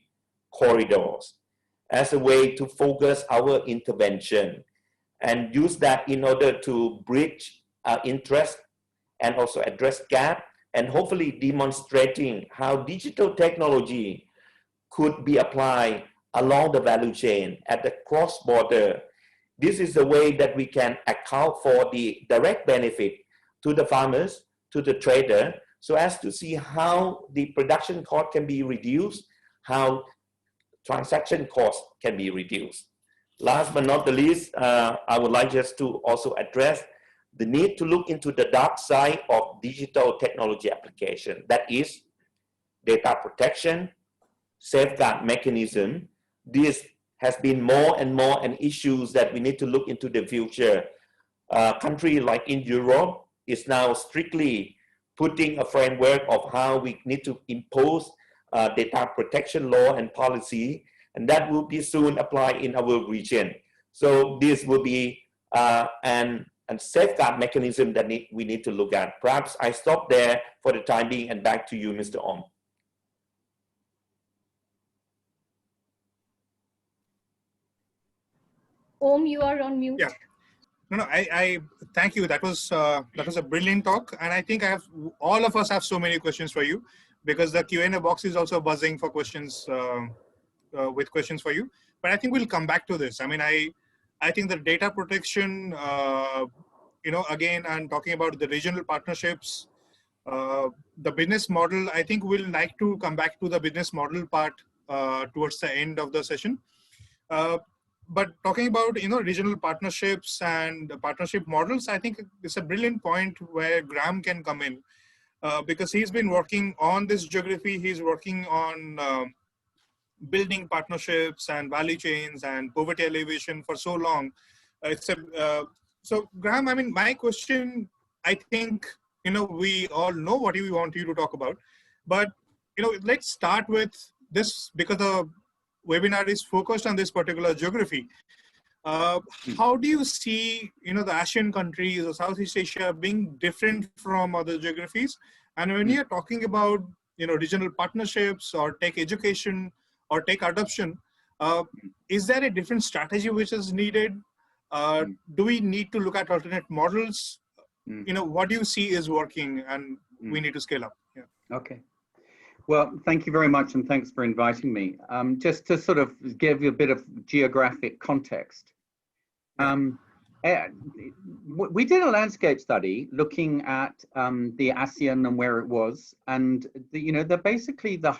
corridors as a way to focus our intervention and use that in order to bridge interest and also address gap, and hopefully demonstrating how digital technology could be applied along the value chain at the cross-border. This is the way that we can account for the direct benefit to the farmers, to the trader, so as to see how the production cost can be reduced, how transaction cost can be reduced. Last but not the least, I would like just to also address the need to look into the dark side of digital technology application. That is data protection, safeguard mechanism. This has been more and more an issues that we need to look into the future. Country like in Europe is now strictly putting a framework of how we need to impose data protection law and policy, and that will be soon applied in our region. So this will be an safeguard mechanism that we need to look at. Perhaps I stop there for the time being, and back to you, Mr. Om. Om, you are on mute. Yeah. No, I thank you. That was a brilliant talk, and I think all of us have so many questions for you, because the Q&A box is also buzzing for questions, with questions for you. But I think we'll come back to this. I mean, I think the data protection, again, and talking about the regional partnerships, the business model, I think we'll like to come back to the business model part towards the end of the session. But talking about, regional partnerships and partnership models, I think it's a brilliant point where Grahame can come in, because he's been working on this geography. He's working on building partnerships and value chains and poverty alleviation for so long. So Grahame, I mean, my question, I think, we all know what we want you to talk about, but, let's start with this, because the webinar is focused on this particular geography. How do you see, the Asian countries or Southeast Asia being different from other geographies? And when you're talking about, regional partnerships or tech education or tech adoption, is there a different strategy which is needed? Do we need to look at alternate models? What do you see is working and we need to scale up? Yeah. Okay. Well, thank you very much, and thanks for inviting me. Just to sort of give you a bit of geographic context. We did a landscape study looking at the ASEAN and where it was, and basically the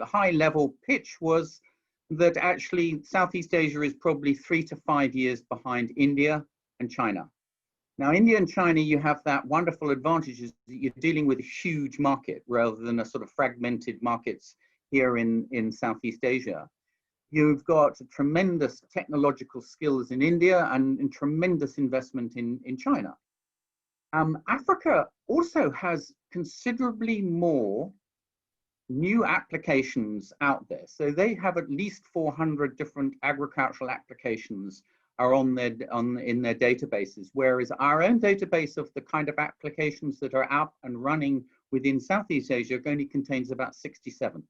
high level pitch was that actually Southeast Asia is probably 3 to 5 years behind India and China. Now, India and China, you have that wonderful advantage is that you're dealing with a huge market rather than a sort of fragmented markets here in Southeast Asia. You've got tremendous technological skills in India and tremendous investment in China. Africa also has considerably more new applications out there. So they have at least 400 different agricultural applications are in their databases, whereas our own database of the kind of applications that are out and running within Southeast Asia only contains about 67.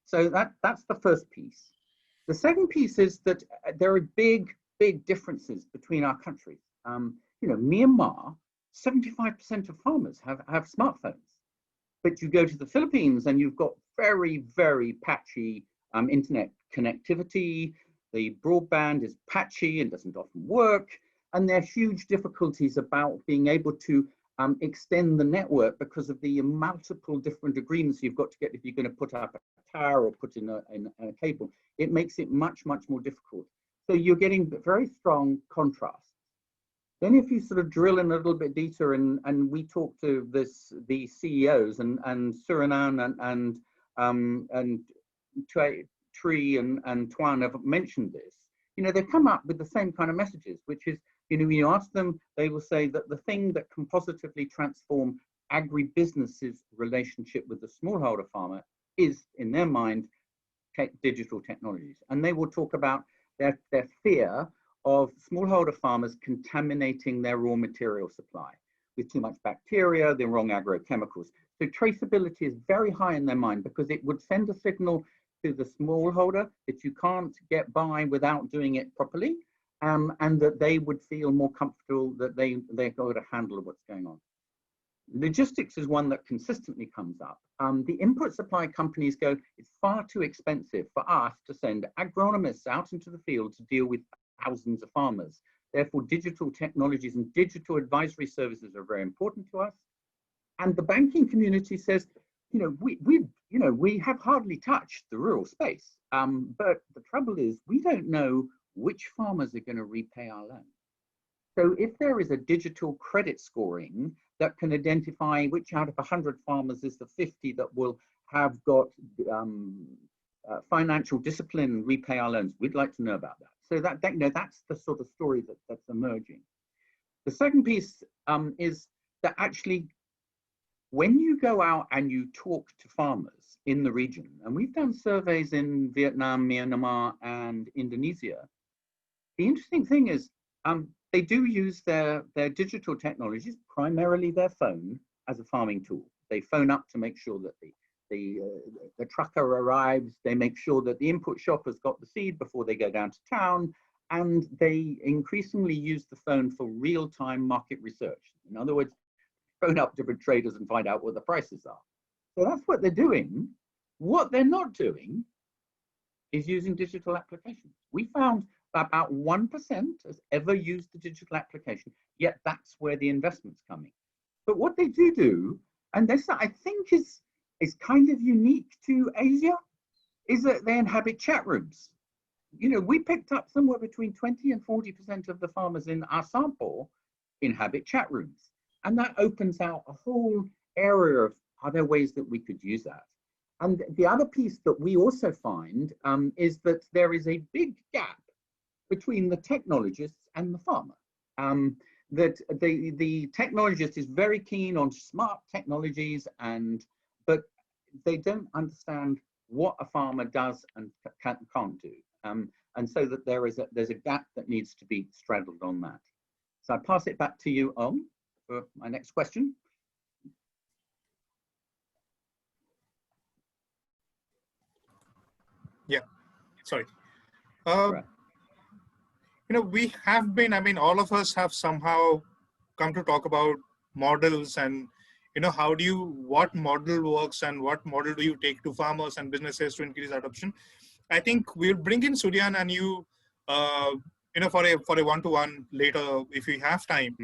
So that's the first piece. The second piece is that there are big differences between our countries. You know, Myanmar, 75% of farmers have smartphones, but you go to the Philippines and you've got very patchy internet connectivity. The broadband is patchy and doesn't often work, and there are huge difficulties about being able to extend the network because of the multiple different agreements you've got to get if you're going to put up a tower or put in a cable. It makes it much more difficult. So you're getting very strong contrast. Then if you sort of drill in a little bit deeper, and we talk to the CEOs and Suriyan and Troi and Thuan have mentioned this, you know, they come up with the same kind of messages, which is, you know, when you ask them, they will say that the thing that can positively transform agribusiness's relationship with the smallholder farmer is, in their mind, digital technologies. And they will talk about their fear of smallholder farmers contaminating their raw material supply with too much bacteria, the wrong agrochemicals. So traceability is very high in their mind because it would send a signal to the smallholder that you can't get by without doing it properly, and that they would feel more comfortable that they're going to handle what's going on. Logistics is one that consistently comes up. The input supply companies go, it's far too expensive for us to send agronomists out into the field to deal with thousands of farmers. Therefore, digital technologies and digital advisory services are very important to us. And the banking community says, you know, we have hardly touched the rural space. But the trouble is, we don't know which farmers are going to repay our loan. So if there is a digital credit scoring that can identify which out of 100 farmers is the 50 that will have got financial discipline and repay our loans, we'd like to know about that. So that you know, that's the sort of story that's emerging. The second piece is that actually, when you go out and you talk to farmers in the region, and we've done surveys in Vietnam, Myanmar, and Indonesia, the interesting thing is they do use their digital technologies, primarily their phone, as a farming tool. They phone up to make sure that the trucker arrives, they make sure that the input shop has got the seed before they go down to town, and they increasingly use the phone for real-time market research. In other words, phone up different traders and find out what the prices are. So that's what they're doing. What they're not doing is using digital applications. We found about 1% has ever used the digital application, yet that's where the investment's coming. But what they do, and this I think is kind of unique to Asia, is that they inhabit chat rooms. You know, we picked up somewhere between 20 and 40% of the farmers in our sample inhabit chat rooms. And that opens out a whole area of other ways that we could use that. And the other piece that we also find is that there is a big gap between the technologists and the farmer. That the technologist is very keen on smart technologies, but they don't understand what a farmer does and can't do. And so that there's a gap that needs to be straddled on that. So I pass it back to you, Om, for my next question. Yeah, sorry. Right. You know, we have been, I mean, all of us have somehow come to talk about models and, you know, what model works and what model do you take to farmers and businesses to increase adoption. I think we'll bring in Suriyan and you, you know, for a one-to-one later if we have time,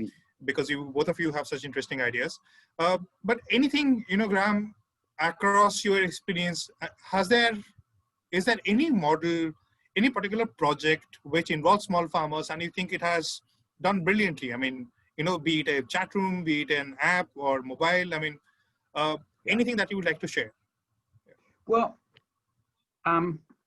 because both of you have such interesting ideas. But anything, you know, Grahame, across your experience, is there any model, any particular project which involves small farmers and you think it has done brilliantly? I mean, you know, be it a chat room, be it an app or mobile, I mean, anything that you would like to share? Well,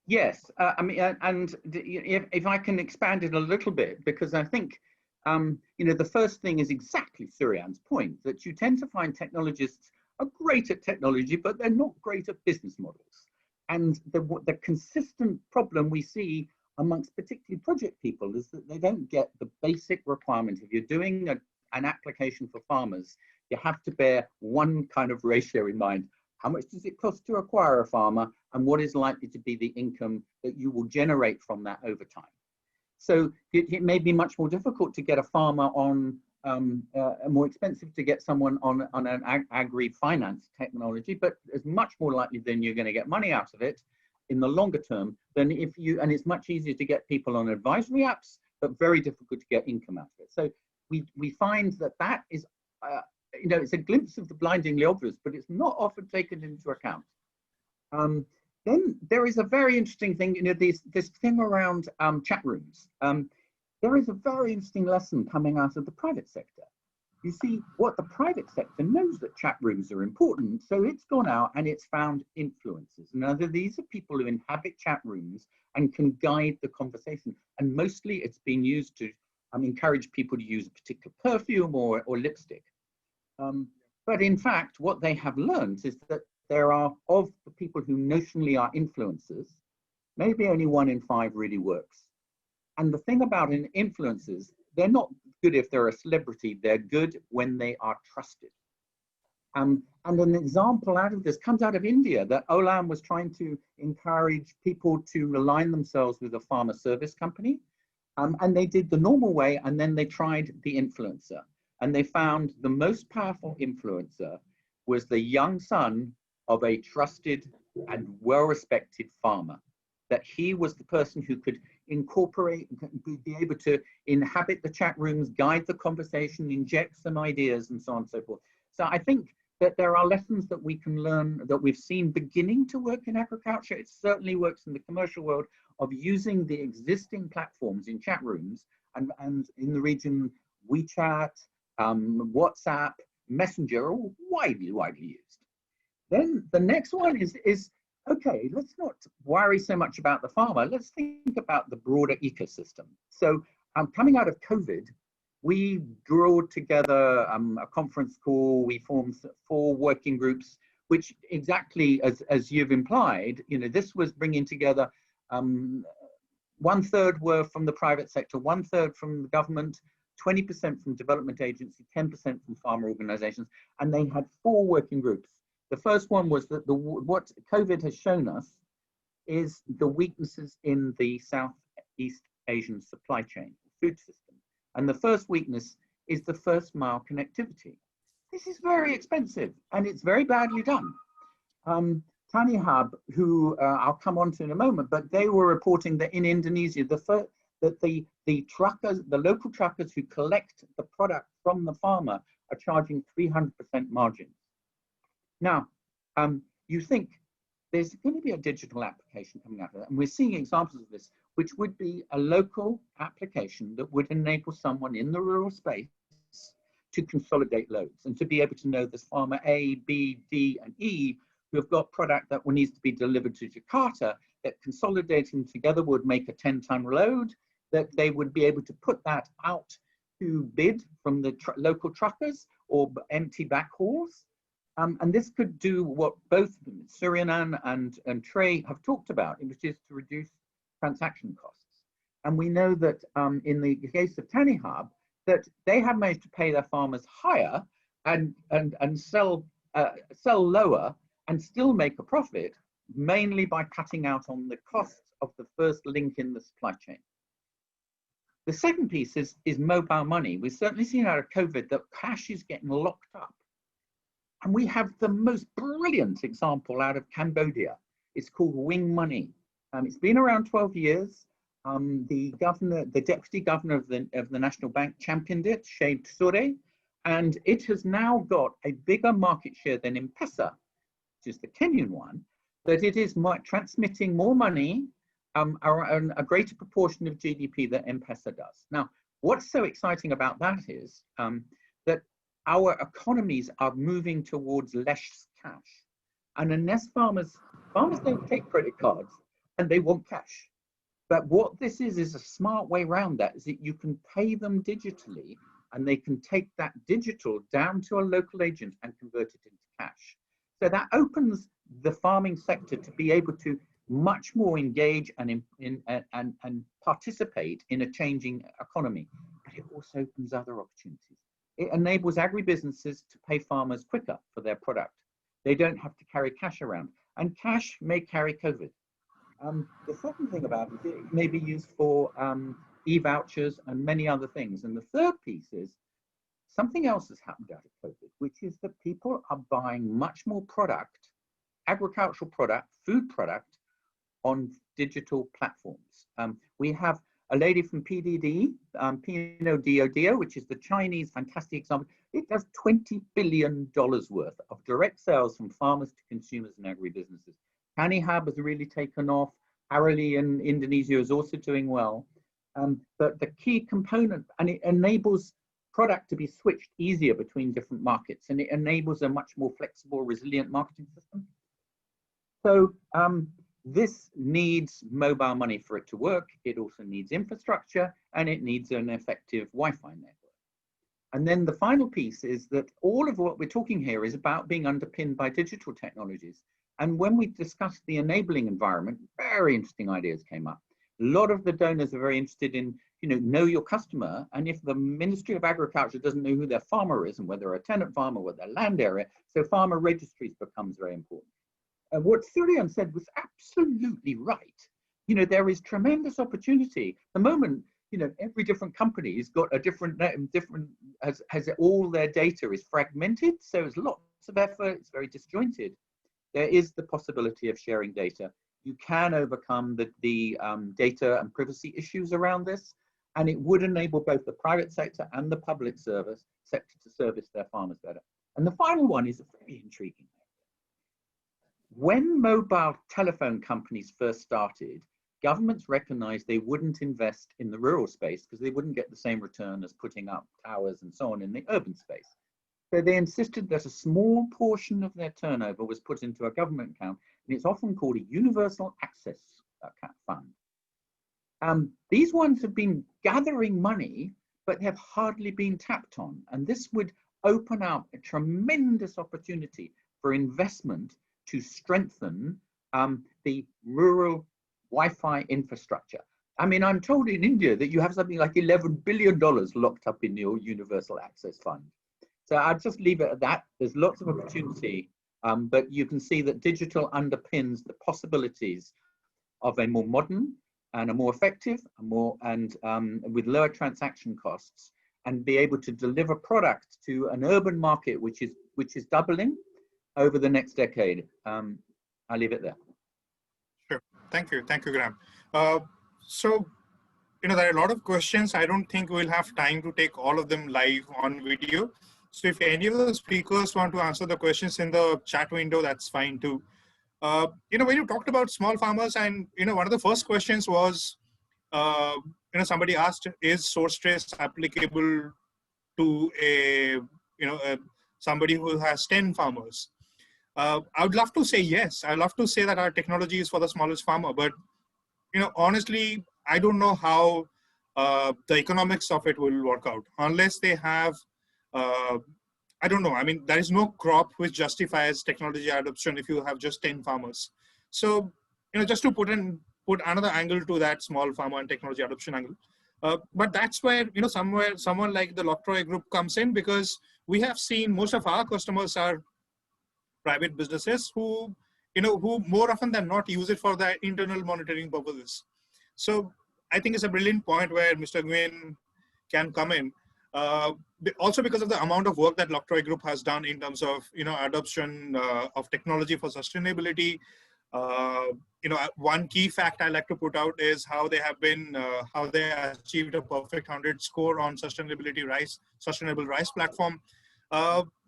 yes, I mean, and if I can expand it a little bit, because I think, you know, the first thing is exactly Suriyan's point, that you tend to find technologists are great at technology, but they're not great at business models. And the consistent problem we see amongst particularly project people is that they don't get the basic requirement. If you're doing an application for farmers, you have to bear one kind of ratio in mind. How much does it cost to acquire a farmer, and what is likely to be the income that you will generate from that over time? So it may be much more difficult to get a farmer on, more expensive to get someone on an agri-finance technology, but it's much more likely then you're going to get money out of it in the longer term than if you, and it's much easier to get people on advisory apps, but very difficult to get income out of it. So we find that that is, you know, it's a glimpse of the blindingly obvious, but it's not often taken into account. Then there is a very interesting thing, you know, this thing around chat rooms. There is a very interesting lesson coming out of the private sector. You see, what the private sector knows that chat rooms are important, so it's gone out and it's found influencers. Now, these are people who inhabit chat rooms and can guide the conversation. And mostly it's been used to encourage people to use a particular perfume or lipstick. But in fact, what they have learned is that there are, of the people who notionally are influencers, maybe only 1 in 5 really works. And the thing about influencers, they're not good if they're a celebrity, they're good when they are trusted. And an example out of this comes out of India, that Olam was trying to encourage people to align themselves with a farmer service company. And they did the normal way, and then they tried the influencer. And they found the most powerful influencer was the young son of a trusted and well-respected farmer. That he was the person who could incorporate, be able to inhabit the chat rooms, guide the conversation, inject some ideas, and so on and so forth. So I think that there are lessons that we can learn that we've seen beginning to work in agriculture. It certainly works in the commercial world, of using the existing platforms in chat rooms, and in the region, WeChat, WhatsApp, Messenger are all widely used. Then the next one is okay, let's not worry so much about the farmer. Let's think about the broader ecosystem. So coming out of COVID, we drew together a conference call. We formed 4 working groups, which exactly as you've implied, you know, this was bringing together 1/3 were from the private sector, 1/3 from the government, 20% from development agency, 10% from farmer organizations, and they had 4 working groups. The first one was that what COVID has shown us is the weaknesses in the Southeast Asian supply chain, food system. And the first weakness is the first mile connectivity. This is very expensive and it's very badly done. Thanh Hub, who I'll come on to in a moment, but they were reporting that in Indonesia, the truckers, the local truckers who collect the product from the farmer are charging 300% margins. Now, you think there's going to be a digital application coming out of that, and we're seeing examples of this, which would be a local application that would enable someone in the rural space to consolidate loads and to be able to know there's farmer A, B, D, and E who have got product that needs to be delivered to Jakarta, that consolidating together would make a 10-ton load, that they would be able to put that out to bid from the local truckers or empty backhauls. And this could do what both Suriyan and Troi have talked about, which is to reduce transaction costs. And we know that in the case of Thanh Hub, that they have managed to pay their farmers higher and sell lower and still make a profit, mainly by cutting out on the costs of the first link in the supply chain. The second piece is mobile money. We've certainly seen out of COVID that cash is getting locked up. And we have the most brilliant example out of Cambodia. It's called Wing Money. It's been around 12 years. The deputy governor of the National Bank championed it, Sheetal Sure, and it has now got a bigger market share than M-Pesa, which is the Kenyan one, that it is transmitting more money, a greater proportion of GDP than M-Pesa does. Now, what's so exciting about that is that our economies are moving towards less cash. And unless farmers don't take credit cards and they want cash. But what this is a smart way around that, is that you can pay them digitally and they can take that digital down to a local agent and convert it into cash. So that opens the farming sector to be able to much more engage and participate in a changing economy. But it also opens other opportunities. It enables agribusinesses to pay farmers quicker for their product. They don't have to carry cash around, and cash may carry COVID. The second thing about it, it may be used for e-vouchers and many other things. And the third piece is something else has happened out of COVID, which is that people are buying much more product, agricultural product, food product on digital platforms. We have a lady from PDD, Pinot Dio, which is the Chinese fantastic example. It does $20 billion worth of direct sales from farmers to consumers and agribusinesses. Canihab has really taken off. ARRI in Indonesia is also doing well. But the key component, and it enables product to be switched easier between different markets, and it enables a much more flexible, resilient marketing system. So this needs mobile money for it to work. It also needs infrastructure, and it needs an effective Wi-Fi network. And then the final piece is that all of what we're talking here is about being underpinned by digital technologies. And when we discussed the enabling environment, very interesting ideas came up. A lot of the donors are very interested in, know your customer. And if the Ministry of Agriculture doesn't know who their farmer is and whether they're a tenant farmer, what their land area, so farmer registries becomes very important. And what Suriyan said was absolutely right. There is tremendous opportunity. The moment, every different company has got a different has all their data is fragmented. So there's lots of effort, it's very disjointed. There is the possibility of sharing data. You can overcome the data and privacy issues around this, and it would enable both the private sector and the public sector to service their farmers better. And the final one is very intriguing. When mobile telephone companies first started, governments recognized they wouldn't invest in the rural space because they wouldn't get the same return as putting up towers and so on in the urban space. So they insisted that a small portion of their turnover was put into a government account, and it's often called a universal access fund. These ones have been gathering money, but have hardly been tapped on. And this would open up a tremendous opportunity for investment to strengthen the rural Wi-Fi infrastructure. I mean, I'm told in India that you have something like $11 billion locked up in your universal access fund. So I'll just leave it at that. There's lots of opportunity, but you can see that digital underpins the possibilities of a more modern and a more effective, with lower transaction costs, and be able to deliver product to an urban market which is doubling over the next decade. I'll leave it there. Sure. Thank you, Grahame. So, there are a lot of questions. I don't think we'll have time to take all of them live on video. So if any of the speakers want to answer the questions in the chat window, that's fine too. When you talked about small farmers, and one of the first questions was, somebody asked, is Sourcetrace applicable to somebody who has 10 farmers? I would love to say yes. I'd love to say that our technology is for the smallest farmer, but honestly, I don't know how the economics of it will work out unless they have. I don't know. I mean, there is no crop which justifies technology adoption if you have just 10 farmers. So, just to put another angle to that small farmer and technology adoption angle. But that's where, someone like the Troi group comes in, because we have seen most of our customers are private businesses who more often than not use it for their internal monitoring purposes. So I think it's a brilliant point where Mr. Nguyen can come in. Also because of the amount of work that Troi group has done in terms of adoption of technology for sustainability. One key fact I like to put out is how they have been how they achieved a perfect 100 score on sustainable rice platform.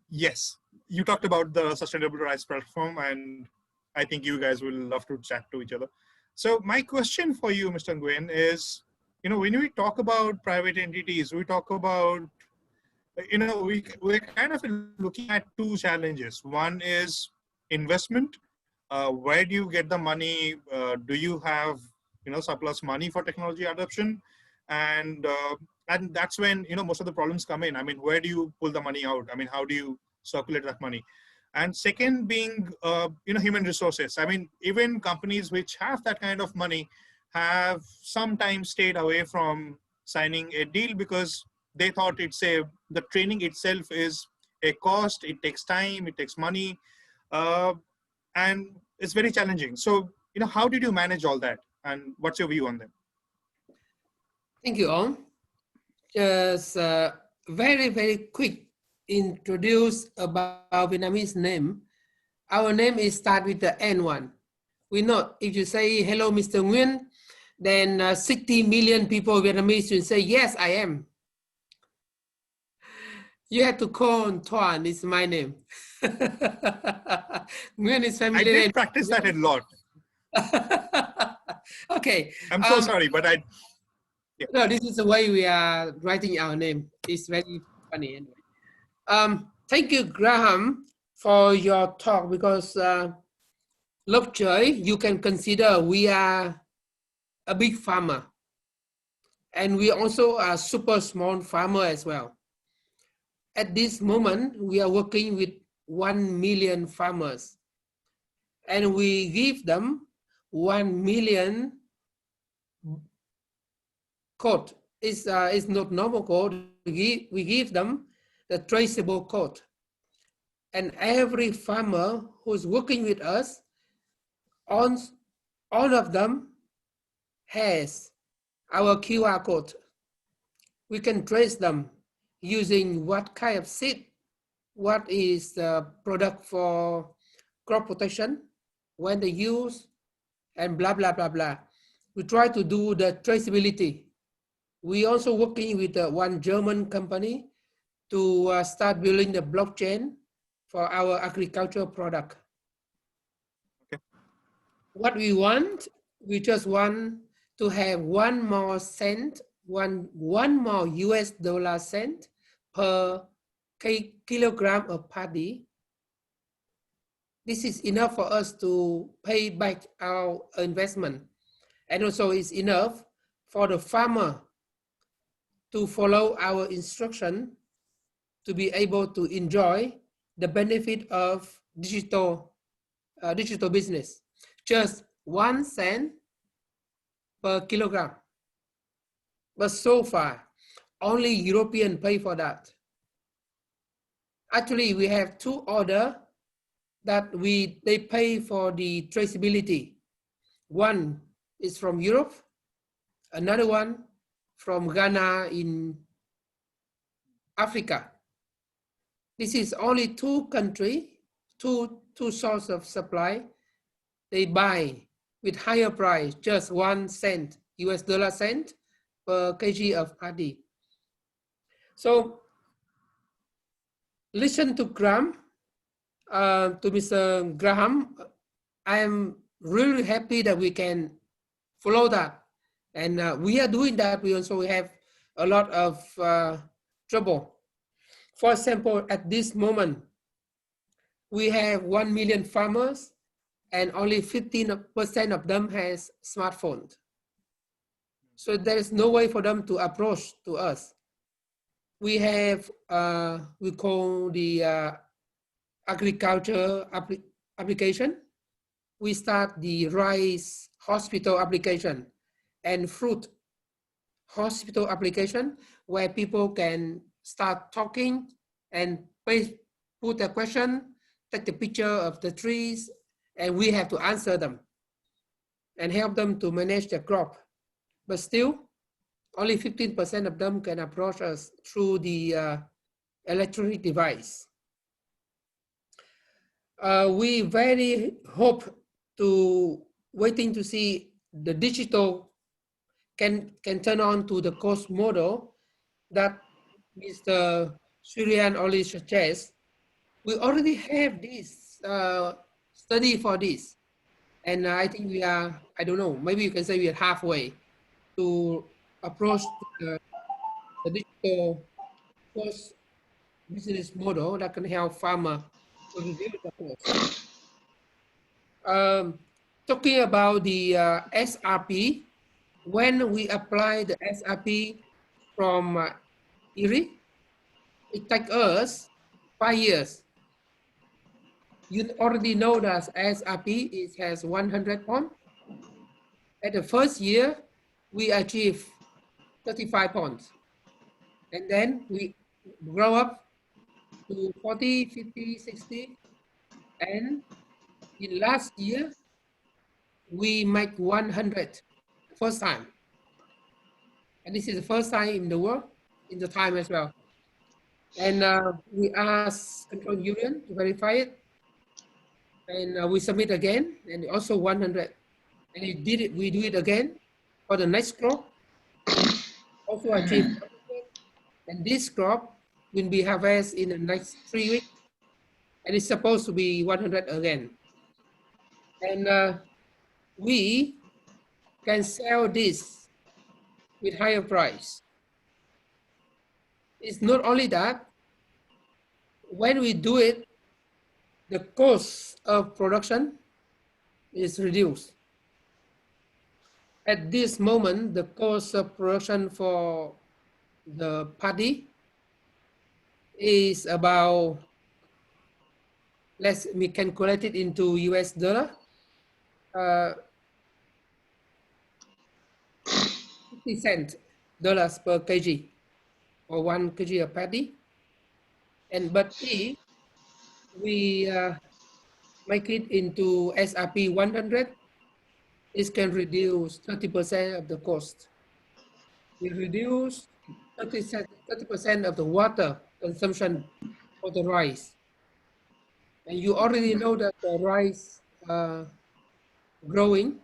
Yes, you talked about the sustainable rice platform, and I think you guys will love to chat to each other. So my question for you, Mr. Nguyen, is when we talk about private entities, we talk about, we're kind of looking at two challenges. One is investment. Where do you get the money? Do you have, surplus money for technology adoption? And that's when, most of the problems come in. I mean, where do you pull the money out? I mean, how do you circulate that money? And second being, human resources. I mean, even companies which have that kind of money have sometimes stayed away from signing a deal because they thought the training itself is a cost, it takes time, it takes money, and it's very challenging. So, how did you manage all that? And what's your view on that? Thank you, Om. Just very, very quick introduce about Vietnamese name. Our name is start with the N one. We know if you say, hello, Mr. Nguyen, then 60 million people Vietnamese will say, yes, I am. You have to call Thuan, it's my name. Nguyen is familiar. I did practice that a lot. Okay. I'm so sorry, but yeah. No, this is the way we are writing our name. It's very funny anyway. Thank you, Grahame, for your talk, because Routray, you can consider we are a big farmer, and we also are super small farmer as well. At this moment, we are working with 1 million farmers, and we give them 1 million code. It's not normal code. We give them the traceable code. And every farmer who's working with us, all of them has our QR code. We can trace them using what kind of seed, what is the product for crop protection, when they use, and blah, blah, blah, blah. We try to do the traceability. We also working with one German company to start building the blockchain for our agricultural product. Okay. What we want, we just want to have one more US dollar cent per kilogram of paddy. This is enough for us to pay back our investment. And also it's enough for the farmer to follow our instruction to be able to enjoy the benefit of digital business. Just 1 cent per kilogram. But so far, only European pay for that. Actually, we have 2 orders that they pay for the traceability. One is from Europe, another one from Ghana in Africa. This is only 2 countries, two sources of supply. They buy with higher price, just 1 cent, US dollar cent per kg of paddy. So listen to Grahame, to Mr. Grahame. I am really happy that we can follow that. And we are doing that. We also have a lot of trouble. For example, at this moment, we have 1 million farmers and only 15% of them has smartphones. So there is no way for them to approach to us. We have, we call the agriculture application. We start the rice hospital application and fruit hospital application, where people can start talking and put a question, take the picture of the trees, and we have to answer them and help them to manage the crop. But still, only 15% of them can approach us through the electronic device. We very hope to waiting to see the digital can turn on to the cost model that Mr. Suriyan already suggests. We already have this study for this. And I think we are, I don't know, maybe you can say we are halfway to approach the digital cost business model that can help farmer to reduce the cost. Talking about the SRP, when we apply the SRP from IRRI, it takes us 5 years. You already know that SRP has 100 pounds. At the first year, we achieve 35 pounds. And then we grow up to 40, 50, 60. And in last year, we make 100, first time. And this is the first time in the world, in the time as well. And we asked Control Union to verify it. And we submit again, and also 100. And we do it again for the next crop. Also achieve 100. And this crop will be harvested in the next 3 weeks. And it's supposed to be 100 again. And we can sell this with higher price. It's not only that, when we do it, the cost of production is reduced. At this moment, the cost of production for the paddy is about, let me calculate it into US dollar, 50 cents per kg, or 1 kg of paddy. But if we make it into SRP 100, it can reduce 30% of the cost. We reduce 30% of the water consumption for the rice. And you already know that the rice growing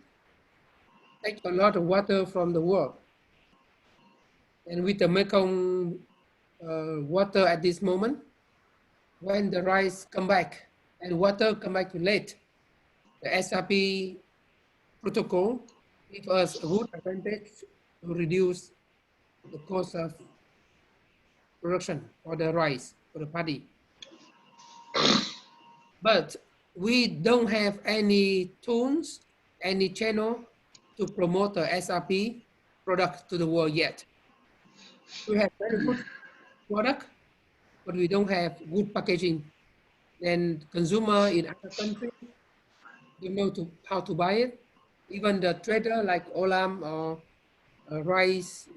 takes a lot of water from the world. And with the Mekong water at this moment, when the rice come back and water come back late, the SRP protocol gives us a good advantage to reduce the cost of production for the rice, for the paddy. But we don't have any tools, any channel to promote the SRP product to the world yet. We have very good product, but we don't have good packaging. And consumer in other countries don't know how to buy it. Even the trader like Olam or Rice,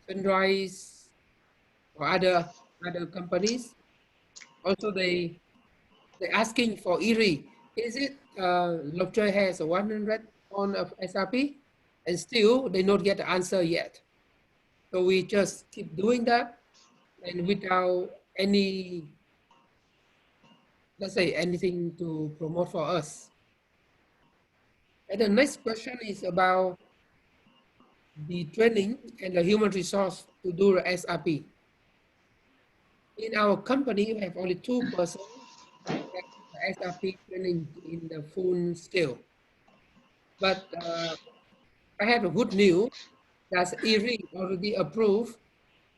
Sunrise, or other companies, also they're asking for IRRI. Is it Routray has 100 pound of SRP? And still they not get the answer yet. So we just keep doing that, and without any, let's say, anything to promote for us. And the next question is about the training and the human resource to do the SRP. In our company, we have only 2 persons SRP training in the full scale. But I have a good news that IRRI already approved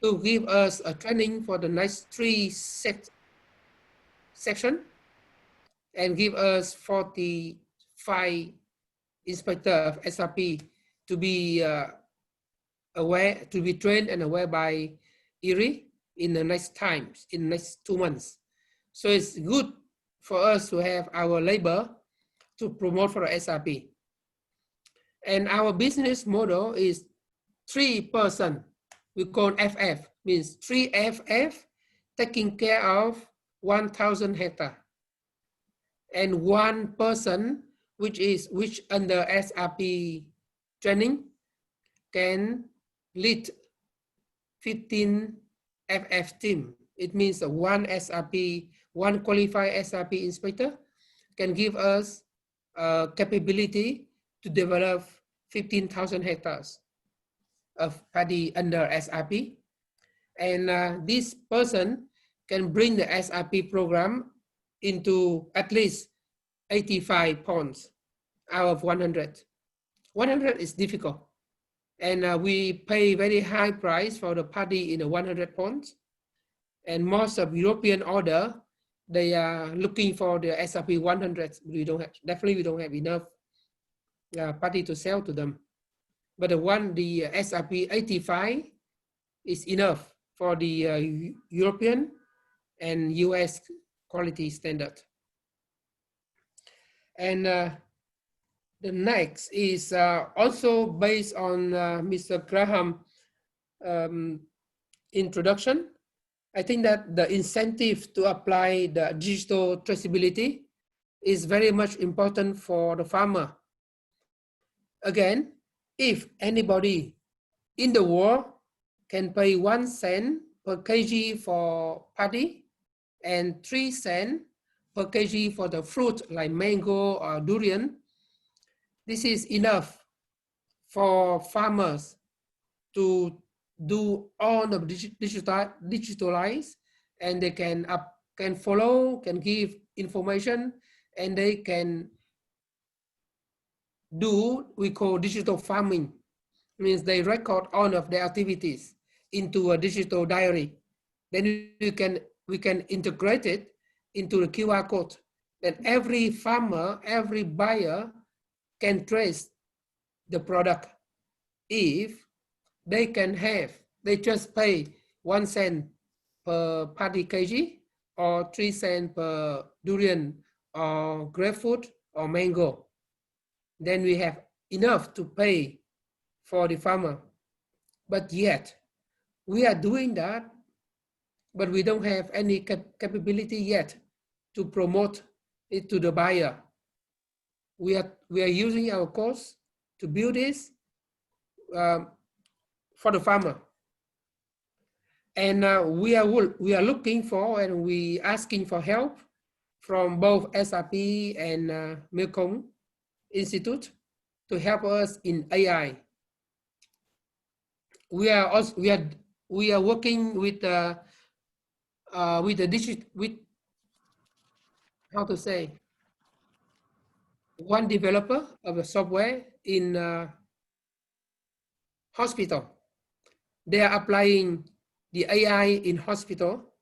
to give us a training for the next 3 section and give us 45 inspector of SRP to be aware, to be trained and aware by IRRI in the next times, in the next 2 months. So it's good for us to have our labor to promote for the SRP. And our business model is 3 person. We call FF, means 3 FF taking care of 1,000 hectares. And 1 person which under SRP training can lead 15 FF team. It means 1 SRP, 1 qualified SRP inspector can give us capability to develop 15,000 hectares of paddy under SRP. And this person can bring the SRP program into at least 85 pounds out of 100. 100 is difficult. And we pay very high price for the paddy in the 100 pounds. And most of European order, they are looking for the SRP 100. We don't have, definitely we don't have enough paddy to sell to them. But the SRP 85 is enough for the European and US quality standard. And the next is also based on Mr. Grahame introduction. I think that the incentive to apply the digital traceability is very much important for the farmer. Again, if anybody in the world can pay 1 cent per kg for paddy and 3 cents per kg for the fruit like mango or durian, this is enough for farmers to do all of digitalize, and they can follow, can give information, and they can do we call digital farming. Means they record all of their activities into a digital diary. Then we can integrate it into the QR code. Then every farmer, every buyer can trace the product. If they can have, they just pay 1 cent per paddy kg or 3 cents per durian or grapefruit or mango. Then we have enough to pay for the farmer. But yet, we are doing that, but we don't have any capability yet to promote it to the buyer. We are using our cost to build this for the farmer. And we are looking for, and we asking for help from both SRP and Mekong Institute to help us in AI. We are working with how to say, one developer of a software in hospital. They are applying the AI in hospital,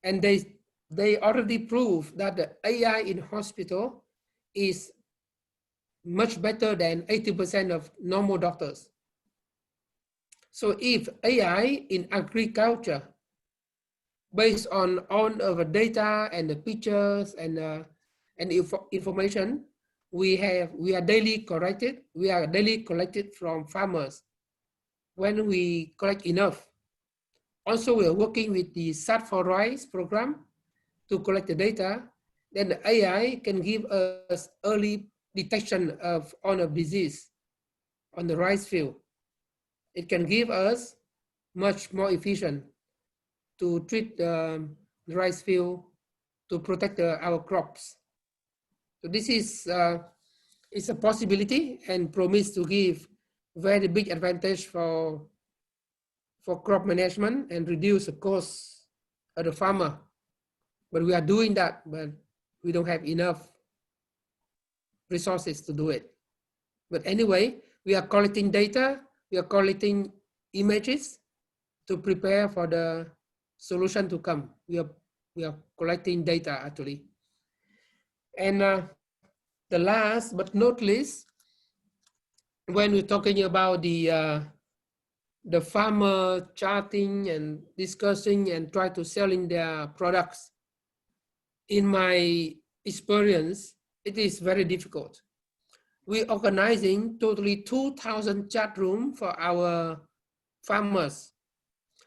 and they already proved that the AI in hospital is much better than 80% of normal doctors. So if AI in agriculture, based on all of the data and the pictures and information, we are daily collected from farmers when we collect enough. Also, we are working with the Sat for Rice program to collect the data. Then the AI can give us early detection of all of disease on the rice field. It can give us much more efficient to treat the rice field to protect our crops. So this is a possibility and promise to give very big advantage for crop management and reduce the cost of the farmer. But we are doing that, but we don't have enough resources to do it. But anyway, we are collecting data, we are collecting images to prepare for the solution to come. We are collecting data actually. And the last but not least, when we're talking about the farmer charting and discussing and try to selling their products, in my experience, it is very difficult. We're organizing totally 2,000 chat rooms for our farmers.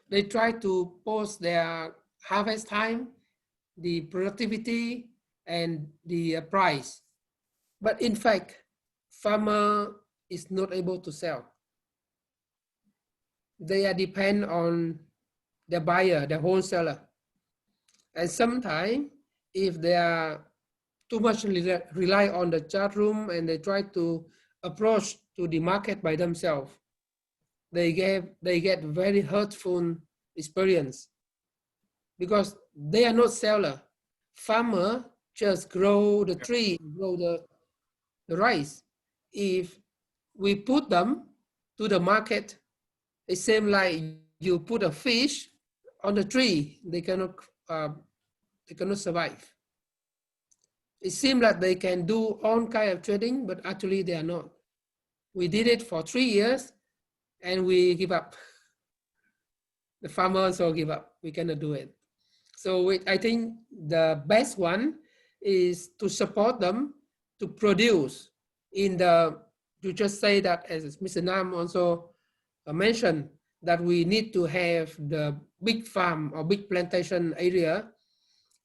They try to post their harvest time, the productivity, and the price. But in fact, farmer is not able to sell. They are depend on the buyer, the wholesaler. And sometimes, if they are too much rely on the chat room and they try to approach to the market by themselves, they get very hurtful experience because they are not seller. Farmer just grow the tree, grow the rice. If we put them to the market, it seems like you put a fish on the tree, they cannot survive. It seems like they can do all kind of trading, but actually they are not. We did it for 3 years and we give up. The farmers also give up. We cannot do it. So I think the best one is to support them to produce in the, you just say that, as Mr. Nam also mentioned, that we need to have the big farm or big plantation area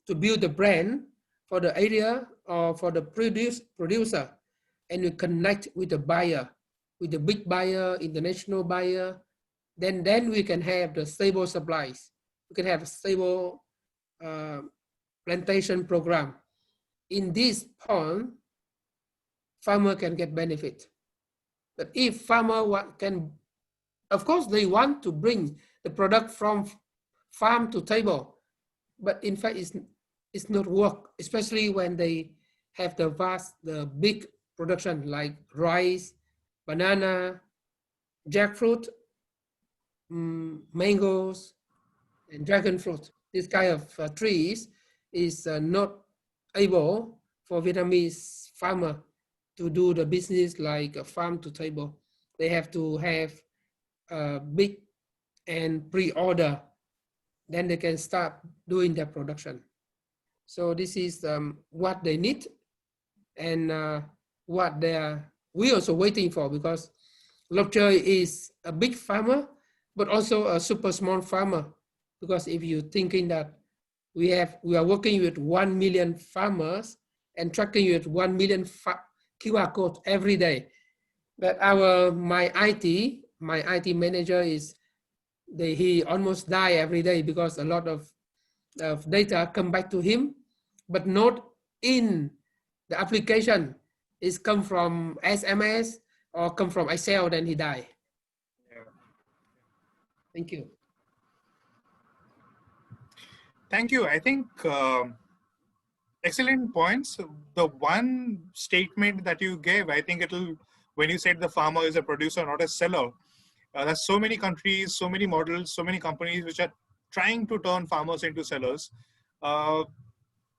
to build the brand for the area or for the producer, and we connect with the buyer, with the big buyer, international buyer, then we can have the stable supplies. We can have a stable plantation program. In this point, farmer can get benefit. But if farmer can, of course, they want to bring the product from farm to table, but in fact, it's not work, especially when they have the big production like rice, banana, jackfruit, mangoes, and dragon fruit. This kind of trees is not able for Vietnamese farmer to do the business like a farm to table. They have to have big and pre-order, then they can start doing their production. So this is what they need, and what we also waiting for, because Routray is a big farmer, but also a super small farmer. Because if you're thinking that we are working with 1 million farmers and tracking with 1 million QR code every day, but my IT manager he almost die every day because a lot of data come back to him, but not in the application. It's come from SMS or come from Excel, then he die. Yeah. Thank you. Thank you. I think excellent points. The one statement that you gave, I think when you said the farmer is a producer, not a seller, there's so many countries, so many models, so many companies which are trying to turn farmers into sellers.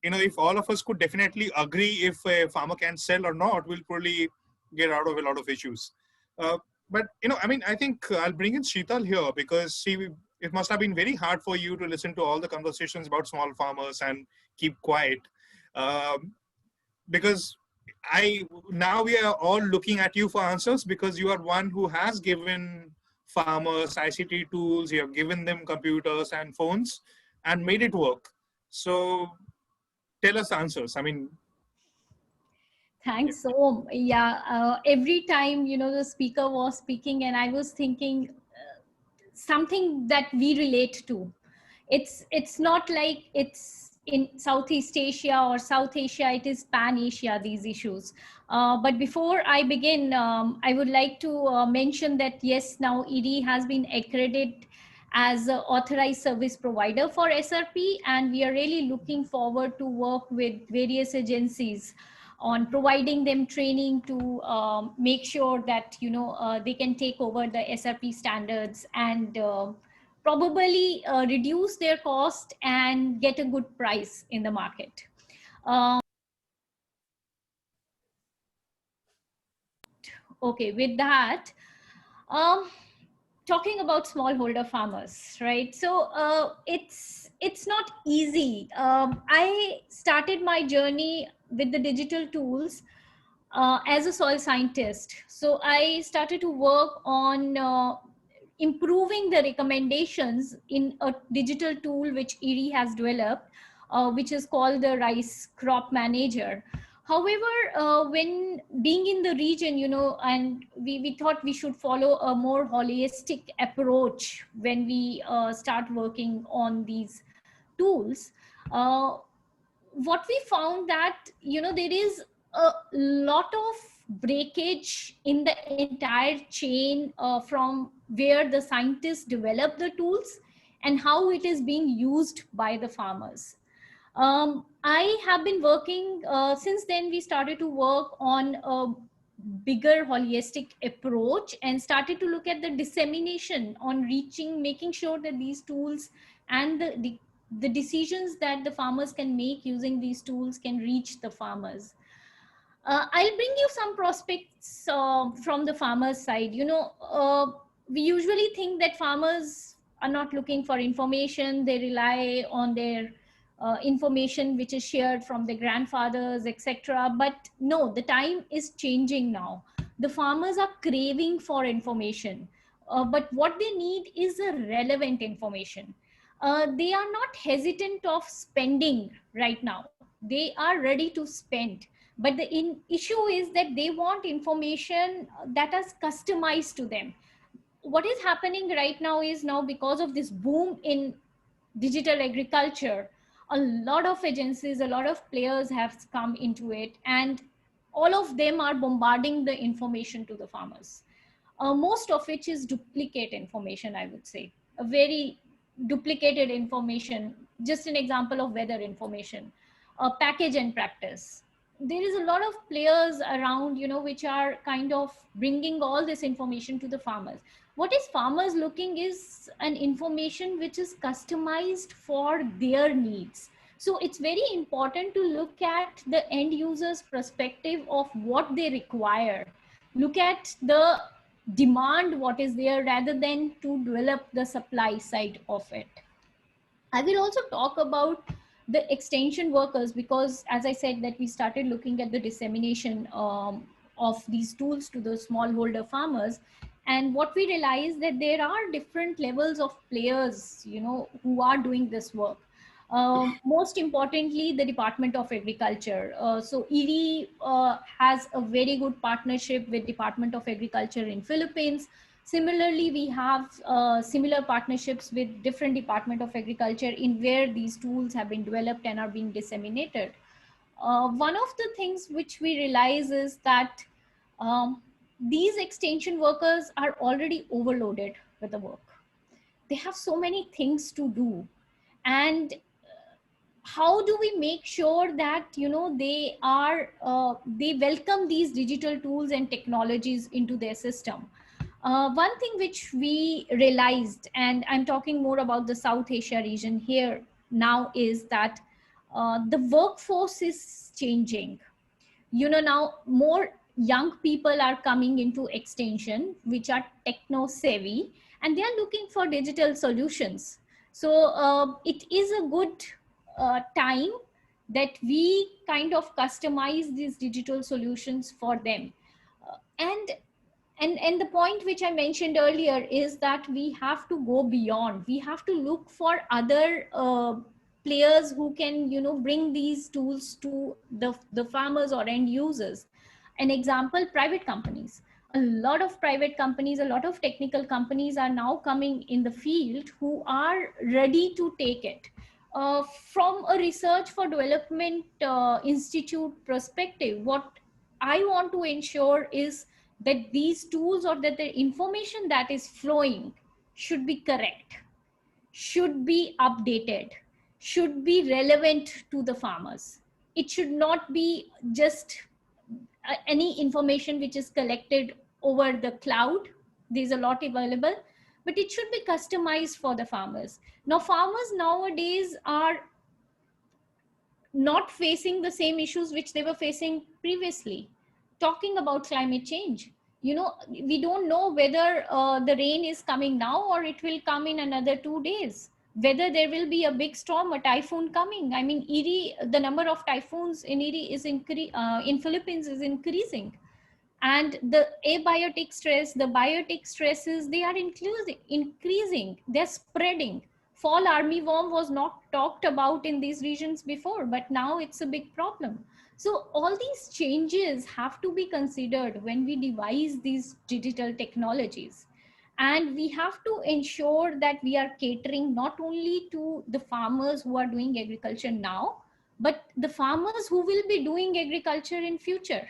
If all of us could definitely agree if a farmer can sell or not, we'll probably get out of a lot of issues. But I think I'll bring in Sheetal here, because it must have been very hard for you to listen to all the conversations about small farmers and keep quiet. Because now we are all looking at you for answers, because you are one who has given farmers ICT tools, you have given them computers and phones and made it work. So tell us answers. Thanks, Om. Yeah, every time, the speaker was speaking and I was thinking something that we relate to. It's not like it's in Southeast Asia or South Asia, it is Pan-Asia, these issues. But before I begin, I would like to mention that yes, now IRRI has been accredited as an authorized service provider for SRP, and we are really looking forward to work with various agencies on providing them training to make sure that they can take over the SRP standards and probably reduce their cost and get a good price in the market. Okay, with that, talking about smallholder farmers, right? So it's not easy. I started my journey with the digital tools as a soil scientist. So I started to work on improving the recommendations in a digital tool which IRRI has developed, which is called the Rice Crop Manager. However, when being in the region, and we thought we should follow a more holistic approach when we start working on these tools. What we found that, there is a lot of breakage in the entire chain from where the scientists develop the tools and how it is being used by the farmers. I have been working, since then we started to work on a bigger holistic approach and started to look at the dissemination on making sure that these tools and the decisions that the farmers can make using these tools can reach the farmers. I'll bring you some prospects from the farmers' side. We usually think that farmers are not looking for information. They rely on their information which is shared from the grandfathers, etc. But no, the time is changing now. The farmers are craving for information, but what they need is a relevant information. They are not hesitant of spending right now. They are ready to spend, but the issue is that they want information that is customized to them. What is happening right now is, now because of this boom in digital agriculture, a lot of agencies, a lot of players have come into it, and all of them are bombarding the information to the farmers. Most of which is duplicate information, I would say, a very duplicated information. Just an example of weather information, package and practice. There is a lot of players around, which are kind of bringing all this information to the farmers. What is farmers looking is an information which is customized for their needs. So it's very important to look at the end user's perspective of what they require. Look at the demand, what is there, rather than to develop the supply side of it. I will also talk about the extension workers, because as I said that we started looking at the dissemination of these tools to the smallholder farmers. And what we realized that there are different levels of players, who are doing this work. Most importantly, the Department of Agriculture. So IRRI has a very good partnership with Department of Agriculture in Philippines. Similarly, we have similar partnerships with different Department of Agriculture in where these tools have been developed and are being disseminated. One of the things which we realize is that these extension workers are already overloaded with the work. They have so many things to do. And how do we make sure that they welcome these digital tools and technologies into their system? One thing which we realized, and I'm talking more about the South Asia region here now, is that the workforce is changing. Now more young people are coming into extension, which are techno savvy, and they are looking for digital solutions. So it is a good time that we kind of customize these digital solutions for them. And the point which I mentioned earlier is that we have to go beyond. We have to look for other players who can, bring these tools to the farmers or end users. An example, private companies. A lot of private companies, a lot of technical companies are now coming in the field who are ready to take it. From a research for development institute perspective, what I want to ensure is that these tools or that the information that is flowing should be correct, should be updated, should be relevant to the farmers. It should not be just any information which is collected over the cloud. There's a lot available, but it should be customized for the farmers. Now, farmers nowadays are not facing the same issues which they were facing previously. Talking about climate change, we don't know whether the rain is coming now or it will come in another 2 days, whether there will be a big storm, a typhoon coming. I mean, IRRI, the number of typhoons in IRRI is in Philippines is increasing. And the abiotic stress, the biotic stresses, they are increasing, they're spreading. Fall armyworm was not talked about in these regions before, but now it's a big problem. So all these changes have to be considered when we devise these digital technologies. And we have to ensure that we are catering not only to the farmers who are doing agriculture now, but the farmers who will be doing agriculture in future.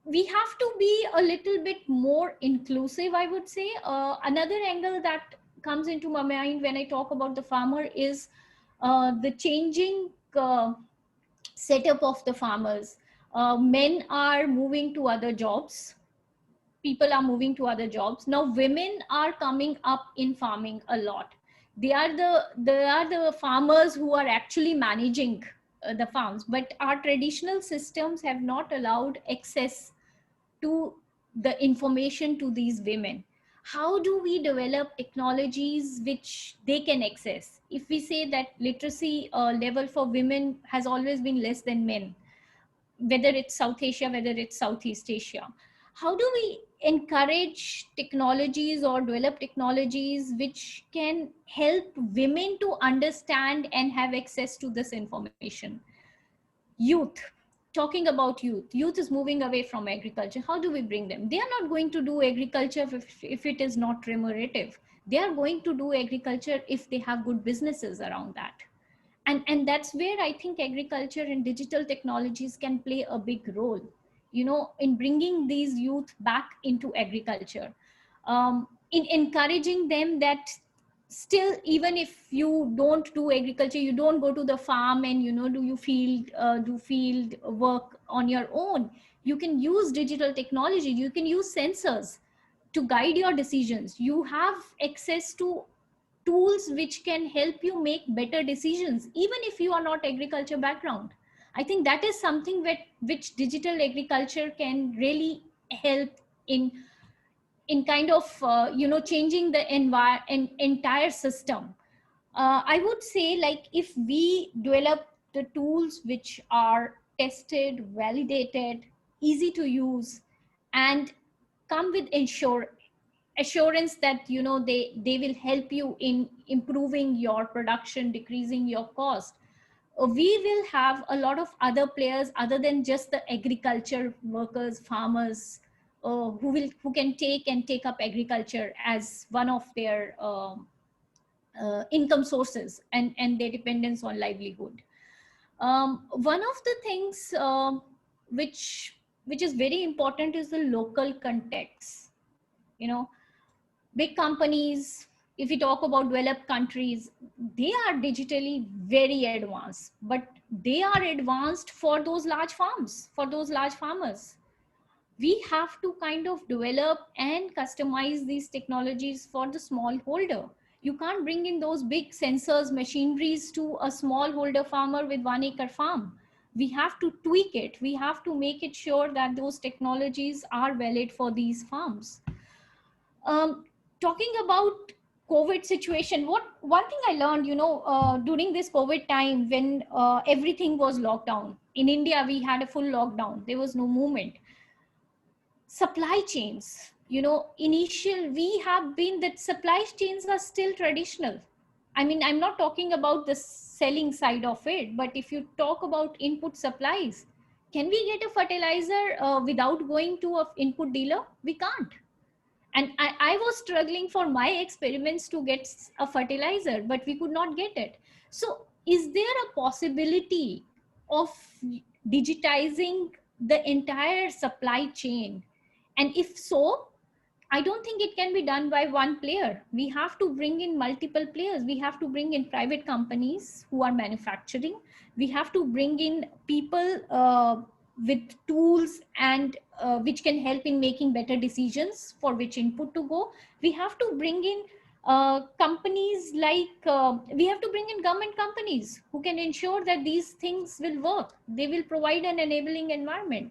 We have to be a little bit more inclusive, I would say. Another angle that comes into my mind when I talk about the farmer is the changing setup of the farmers. Men are moving to other jobs. People are moving to other jobs. Now women are coming up in farming a lot. They are the farmers who are actually managing the farms, but our traditional systems have not allowed access to the information to these women. how do we develop technologies which they can access? If we say that literacy level for women has always been less than men, whether it's South Asia, whether it's Southeast Asia, how do we encourage technologies or develop technologies which can help women to understand and have access to this information? Youth, talking about youth is moving away from agriculture. How do we bring them? They are not going to do agriculture if it is not remunerative. They are going to do agriculture if they have good businesses around that. And that's where I think agriculture and digital technologies can play a big role, you know, in bringing these youth back into agriculture, in encouraging them that still, even if you don't do agriculture, you don't go to the farm and, you know, do field work on your own, you can use digital technology, you can use sensors to guide your decisions. You have access to tools which can help you make better decisions, even if you are not agriculture background. I think that is something which digital agriculture can really help in kind of, you know, changing the entire system. I would say, like, if we develop the tools which are tested, validated, easy to use, and come with assurance that, you know, they will help you in improving your production, decreasing your cost, we will have a lot of other players other than just the agriculture workers, farmers, who can take up agriculture as one of their income sources and their dependence on livelihood. One of the things which is very important is the local context. You know, big companies, if we talk about developed countries, they are digitally very advanced, but they are advanced for those large farms, for those large farmers. We have to kind of develop and customize these technologies for the smallholder. You can't bring in those big sensors, machineries to a smallholder farmer with 1 acre farm. We have to tweak it. We have to make it sure that those technologies are valid for these farms. Talking about COVID situation, one thing I learned, you know, during this COVID time, when everything was locked down in India, we had a full lockdown. There was no movement. Supply chains, you know, we have been that supply chains are still traditional. I mean, I'm not talking about the selling side of it, but if you talk about input supplies, can we get a fertilizer without going to an input dealer? We can't. And I was struggling for my experiments to get a fertilizer, but we could not get it. So is there a possibility of digitizing the entire supply chain? And if so, I don't think it can be done by one player. We have to bring in multiple players. We have to bring in private companies who are manufacturing. We have to bring in people with tools and which can help in making better decisions for which input to go. We have to bring in companies like, we have to bring in government companies who can ensure that these things will work. They will provide an enabling environment.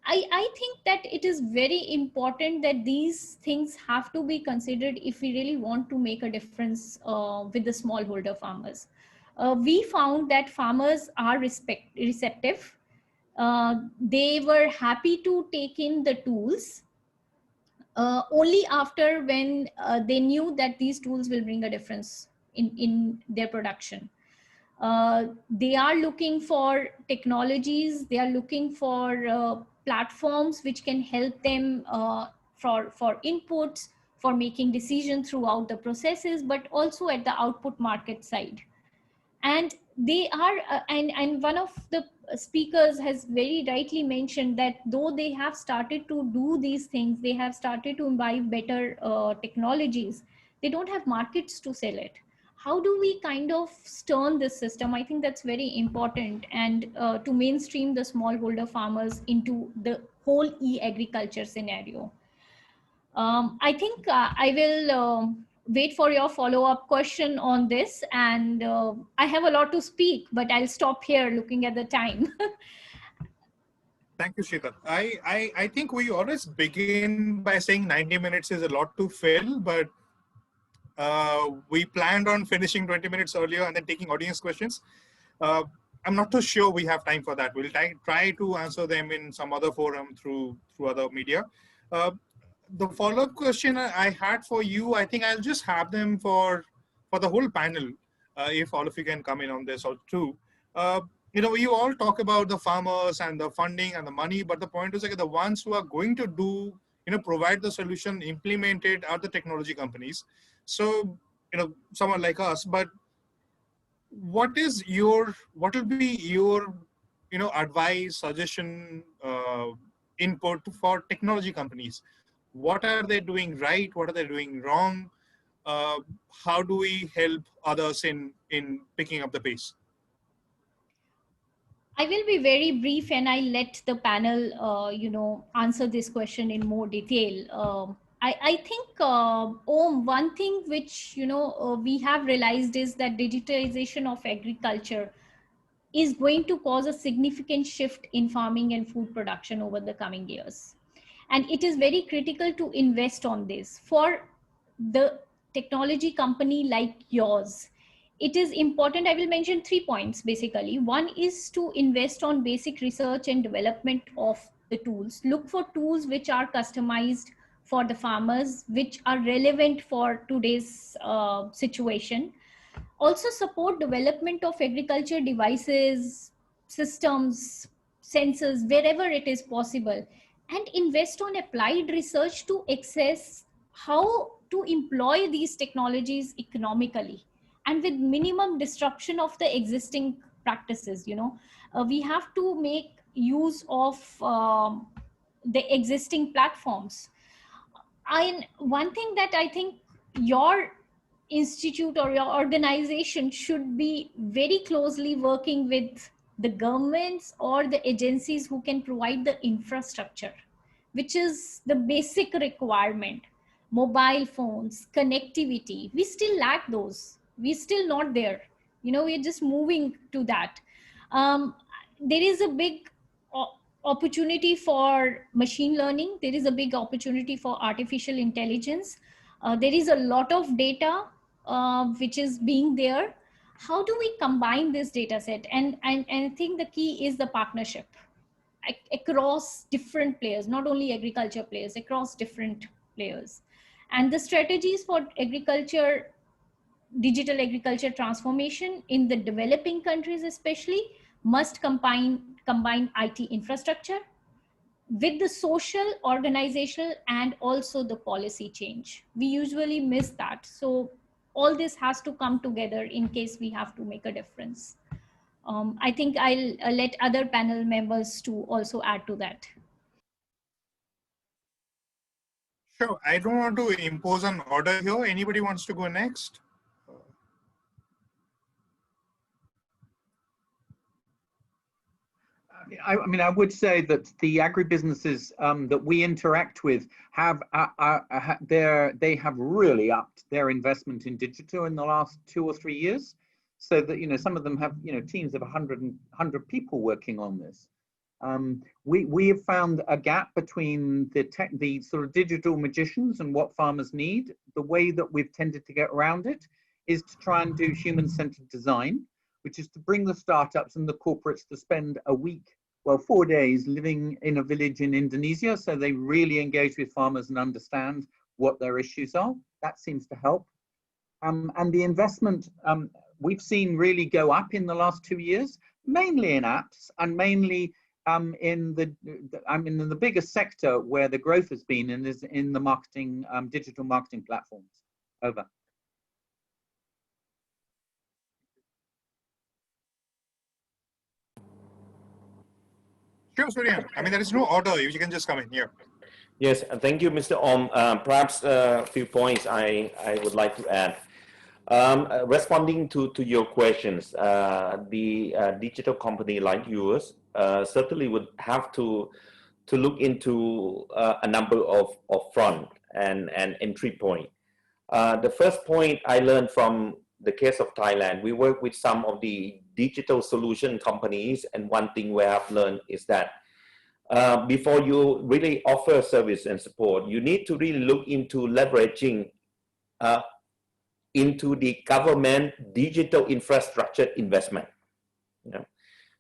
I think that it is very important that these things have to be considered if we really want to make a difference with the smallholder farmers. We found that farmers are receptive. They were happy to take in the tools only after when they knew that these tools will bring a difference in their production. They are looking for technologies, they are looking for platforms which can help them for inputs, for making decisions throughout the processes, but also at the output market side. And they are, and one of the speakers has very rightly mentioned that though they have started to do these things, they have started to imbibe better technologies, they don't have markets to sell it. How do we kind of turn this system? I think that's very important, and to mainstream the smallholder farmers into the whole e-agriculture scenario. I think I will wait for your follow-up question on this, and I have a lot to speak, but I'll stop here looking at the time. Thank you, Sheetal. I think we always begin by saying 90 minutes is a lot to fill, but we planned on finishing 20 minutes earlier and then taking audience questions. I'm not too sure we have time for that. We'll try to answer them in some other forum through other media. The follow-up question I had for you, I think I'll just have them for the whole panel, if all of you can come in on this or too. You know, you all talk about the farmers and the funding and the money, but the point is like the ones who are going to do, you know, provide the solution, implement it are the technology companies. So, you know, someone like us, but what will be your, you know, advice, suggestion, input for technology companies? What are they doing right? What are they doing wrong? How do we help others in picking up the pace? I will be very brief and I let the panel, you know, answer this question in more detail. I think, one thing which, you know, we have realized is that digitization of agriculture is going to cause a significant shift in farming and food production over the coming years. And it is very critical to invest on this. For the technology company like yours, it is important. I will mention 3 points basically. One is to invest on basic research and development of the tools. Look for tools which are customized for the farmers, which are relevant for today's situation. Also support development of agriculture devices, systems, sensors, wherever it is possible, and invest on applied research to access how to employ these technologies economically and with minimum disruption of the existing practices. You know, we have to make use of the existing platforms. One thing that I think your institute or your organization should be very closely working with the governments or the agencies who can provide the infrastructure, which is the basic requirement. Mobile phones, connectivity, we still lack those. We're still not there. You know, we're just moving to that. There is a big opportunity for machine learning. There is a big opportunity for artificial intelligence. There is a lot of data which is being there. How do we combine this data set? And I think the key is the partnership across different players, not only agriculture players, across different players. And the strategies for agriculture, digital agriculture transformation in the developing countries especially, must combine IT infrastructure with the social, organizational, and also the policy change. We usually miss that. So all this has to come together in case we have to make a difference. I think I'll let other panel members to also add to that. Sure, I don't want to impose an order here. Anybody wants to go next? I mean, I would say that the agribusinesses that we interact with they have really upped their investment in digital in the last 2 or 3 years, so that, you know, some of them have, you know, teams of 100 people working on this. We have found a gap between the sort of digital magicians and what farmers need. The way that we've tended to get around it is to try and do human-centered design, which is to bring the startups and the corporates to spend a week, well, 4 days living in a village in Indonesia, so they really engage with farmers and understand what their issues are. That seems to help. And the investment we've seen really go up in the last 2 years, mainly in apps and mainly in the biggest sector where the growth has been and is in the marketing, digital marketing platforms. Over. Sure, Suriyan. I mean, there is no order. You can just come in here. Yes, thank you, Mr. Om. Perhaps a few points I would like to add. Responding to your questions, the digital company like yours certainly would have to look into a number of front and entry point. The first point I learned from the case of Thailand, we work with some of the digital solution companies, and one thing we have learned is that before you really offer service and support, you need to really look into leveraging into the government digital infrastructure investment. You know?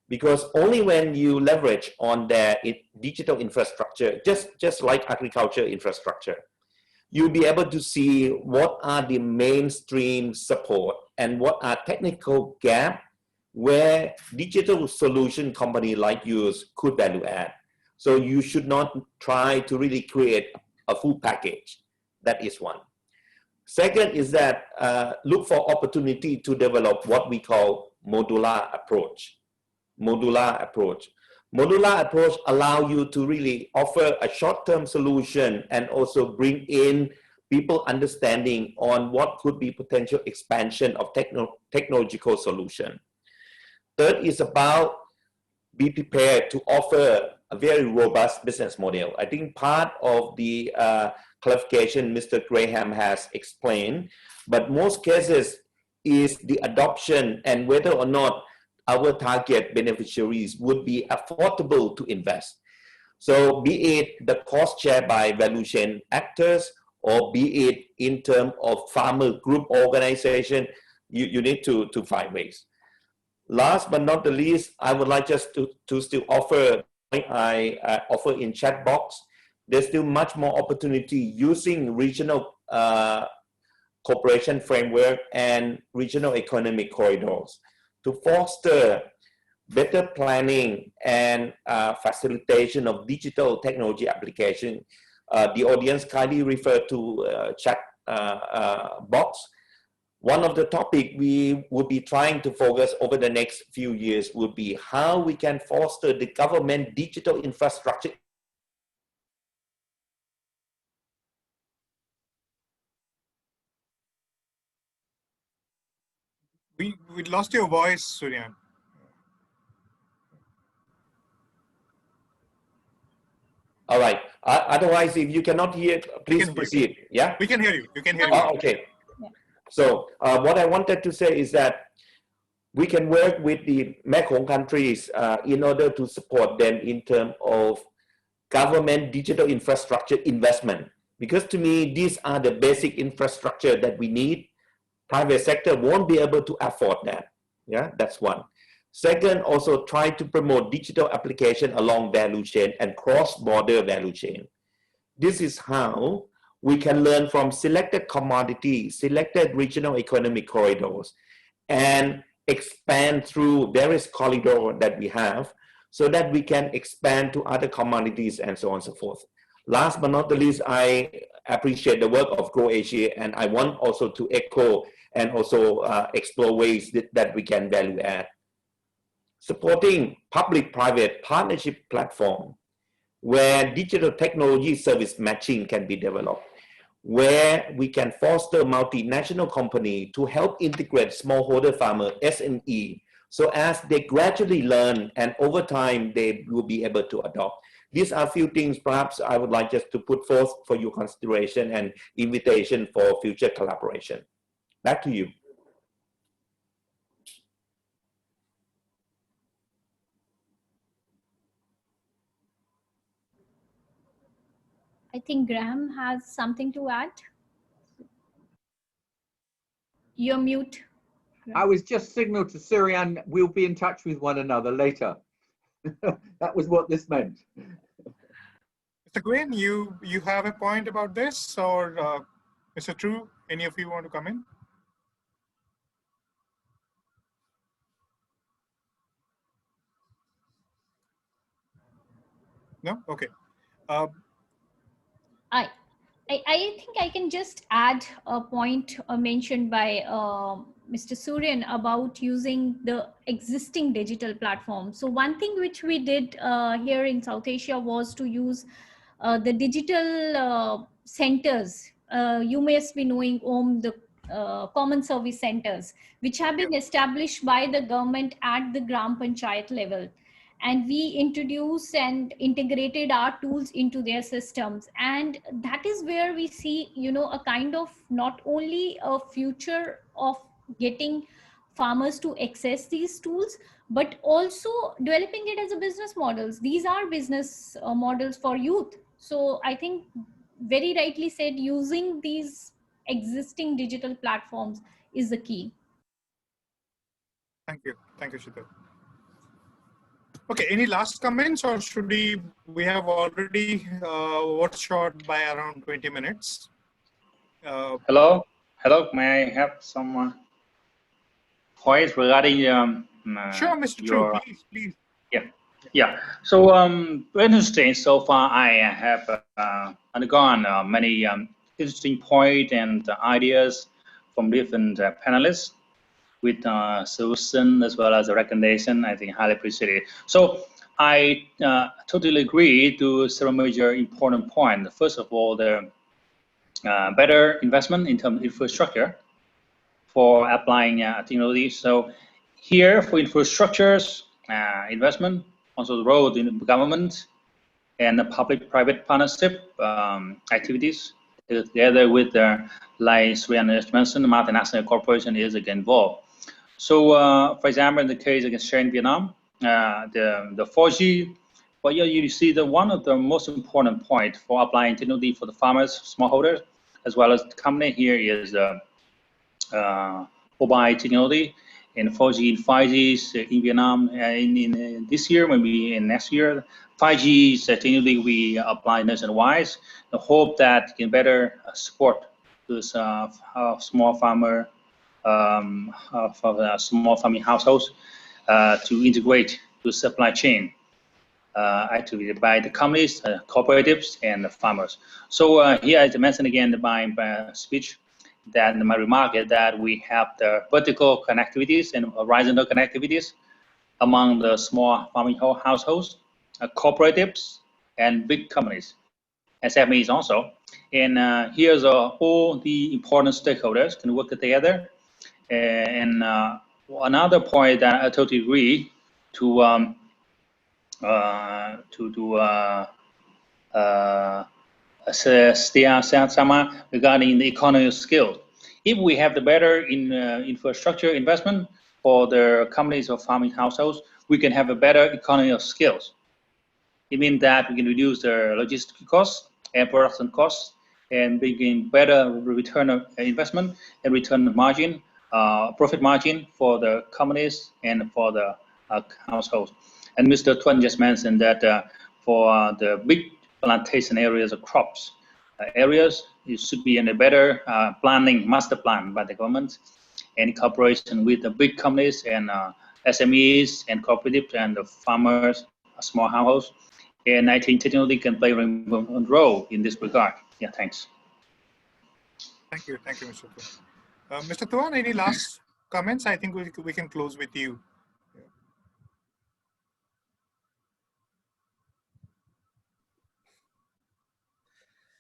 Because only when you leverage on their digital infrastructure, just like agriculture infrastructure, you'll be able to see what are the mainstream support and what are technical gaps where digital solution company like yours could value add. So you should not try to really create a full package. That is one. Second is that look for opportunity to develop what we call modular approach. Modular approach. Modular approach allow you to really offer a short-term solution and also bring in people understanding on what could be potential expansion of technological solution. Third is about be prepared to offer a very robust business model. I think part of the clarification Mr. Grahame has explained, but most cases is the adoption and whether or not our target beneficiaries would be affordable to invest. So be it the cost share by value chain actors or be it in terms of farmer group organization, you need to find ways. Last but not the least, I would like just to still offer, I offer in chat box, there's still much more opportunity using regional cooperation framework and regional economic corridors to foster better planning and facilitation of digital technology application. The audience kindly refer to chat box. One of the topics we will be trying to focus over the next few years will be how we can foster the government digital infrastructure. We lost your voice, Suriyan. All right. Otherwise, if you cannot hear, please proceed. Yeah? We can hear you. You can hear me. Oh, okay. So what I wanted to say is that we can work with the Mekong countries in order to support them in terms of government digital infrastructure investment. Because to me, these are the basic infrastructure that we need. Private sector won't be able to afford that. Yeah, that's one. Second, also try to promote digital application along value chain and cross-border value chain. This is how we can learn from selected commodities, selected regional economic corridors, and expand through various corridors that we have so that we can expand to other commodities and so on and so forth. Last but not the least, I appreciate the work of GrowAsia, and I want also to echo and also explore ways that we can value add. Supporting public-private partnership platform where digital technology service matching can be developed, where we can foster multinational company to help integrate smallholder farmer SME, so as they gradually learn and over time they will be able to adopt. These are a few things perhaps I would like just to put forth for your consideration and invitation for future collaboration. Back to you. I think Grahame has something to add. You're mute. I was just signaled to Suriyan, we'll be in touch with one another later. That was what this meant. Mr. Nguyen, you have a point about this, or Mr. Trieu, any of you want to come in? No? Okay. I think I can just add a point mentioned by Mr. Suriyan about using the existing digital platform. So one thing which we did here in South Asia was to use the digital centers. You must be knowing the common service centers, which have been established by the government at the Gram Panchayat level. And we introduced and integrated our tools into their systems, and that is where we see, you know, a kind of not only a future of getting farmers to access these tools, but also developing it as a business models. These are business models for youth. So I think very rightly said, using these existing digital platforms is the key. Thank you, Sheetal. Okay, any last comments, or should we have already overshot by around 20 minutes? Hello, may I have some points regarding Sure, Mr. Trieu, please. Yeah. So very interesting. So far, I have undergone many interesting points and ideas from different panelists with solution as well as a recommendation. I think highly appreciated. So I totally agree to several major important points. First of all, the better investment in terms of infrastructure for applying technology. So here for infrastructures investment, also the role in the government and the public-private partnership activities together with like Suriyan mentioned, the multinational corporation is again involved. So for example, in the case of sharing Vietnam, the 4G, but yeah, you see that one of the most important point for applying technology for the farmers, smallholders, as well as the company here is mobile technology and 4G and 5G in Vietnam in this year, maybe in next year. 5G technology we apply nationwide. The hope that can better support this small farmer, for small farming households to integrate to supply chain activity by the companies, cooperatives, and the farmers. So here I mentioned again in my speech that my remark is that we have the vertical connectivities and horizontal connectivities among the small farming households, cooperatives, and big companies, SMEs also. And here's all the important stakeholders can work together. And another point that I totally agree to Sharma regarding the economy of scale. If we have the better infrastructure investment for the companies or farming households, we can have a better economy of scales. It means that we can reduce the logistic costs and production costs and begin better return of investment and return margin, profit margin for the companies and for the households. And Mr. Thuan just mentioned that for the big plantation areas of crops areas, it should be in a better planning master plan by the government in cooperation with the big companies and SMEs and cooperatives and the farmers, small households. And I think technology can play a role in this regard. Yeah, thanks. Thank you, Mr. Thuan. Mr. Thuan, any last comments? I think we can close with you.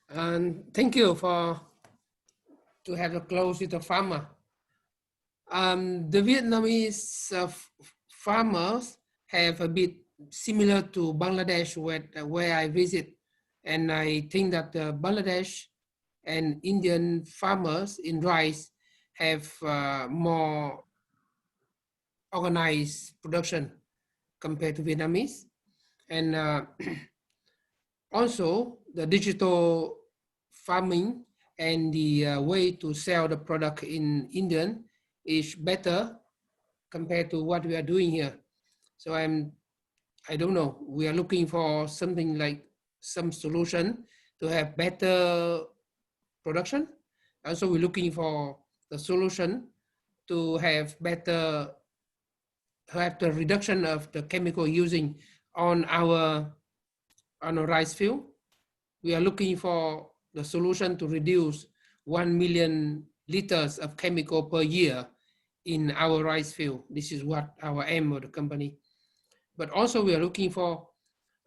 And thank you to have a close with the farmer. The Vietnamese farmers have a bit similar to Bangladesh where I visit, and I think that Bangladesh and Indian farmers in rice have more organized production compared to Vietnamese. And also the digital farming and the way to sell the product in Indian is better compared to what we are doing here. So I don't know, we are looking for something like some solution to have better production. Also, we're looking for the solution to have better, have the reduction of the chemical using on our rice field. We are looking for the solution to reduce 1 million liters of chemical per year in our rice field. This is what our aim of the company. But also we are looking for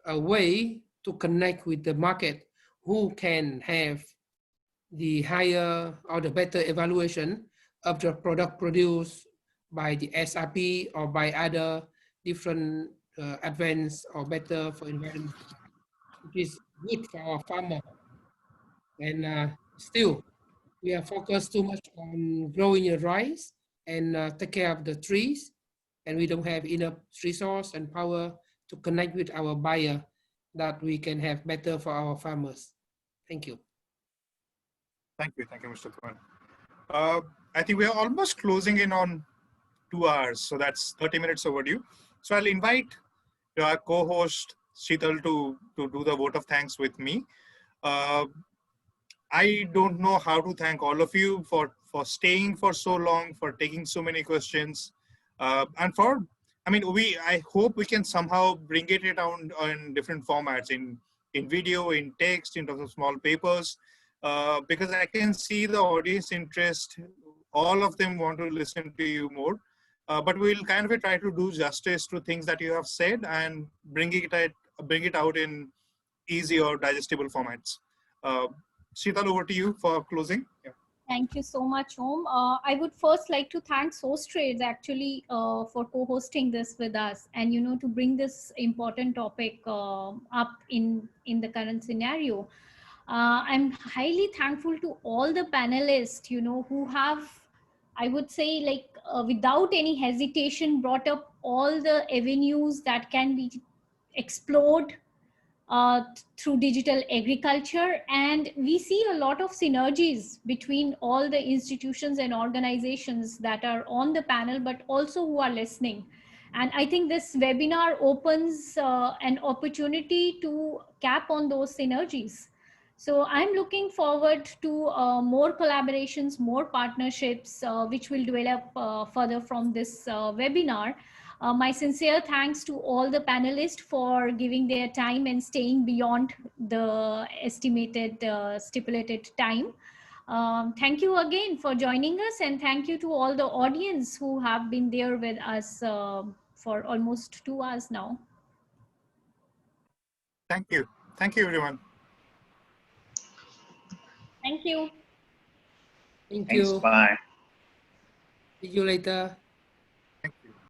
a way to connect with the market who can have the higher or the better evaluation of the product produced by the SRP or by other different advanced or better for environment, which is good for our farmer. And still, we are focused too much on growing rice and take care of the trees, and we don't have enough resource and power to connect with our buyer that we can have better for our farmers. Thank you. Thank you, Mr. Thuan. I think we are almost closing in on 2 hours, so that's 30 minutes overdue. So I'll invite our co-host Sheetal to do the vote of thanks with me. I don't know how to thank all of you for staying for so long, for taking so many questions, and for, I hope we can somehow bring it down in different formats, in video, in text, in terms of small papers, because I can see the audience interest. All of them want to listen to you more, but we'll kind of try to do justice to things that you have said and bring it out in easy or digestible formats. Sheetal, over to you for closing. Yeah. Thank you so much, Om. I would first like to thank Sourcetrace actually for co-hosting this with us, and to bring this important topic up in the current scenario. I'm highly thankful to all the panelists, who have, I would say, without any hesitation, brought up all the avenues that can be explored through digital agriculture. And we see a lot of synergies between all the institutions and organizations that are on the panel, but also who are listening. And I think this webinar opens an opportunity to cap on those synergies. So I'm looking forward to more collaborations, more partnerships, which will develop further from this webinar. My sincere thanks to all the panelists for giving their time and staying beyond the estimated stipulated time. Thank you again for joining us, and thank you to all the audience who have been there with us for almost 2 hours now. Thank you. Thank you, everyone. Thank you. Thank Thanks. you. Bye. See you later.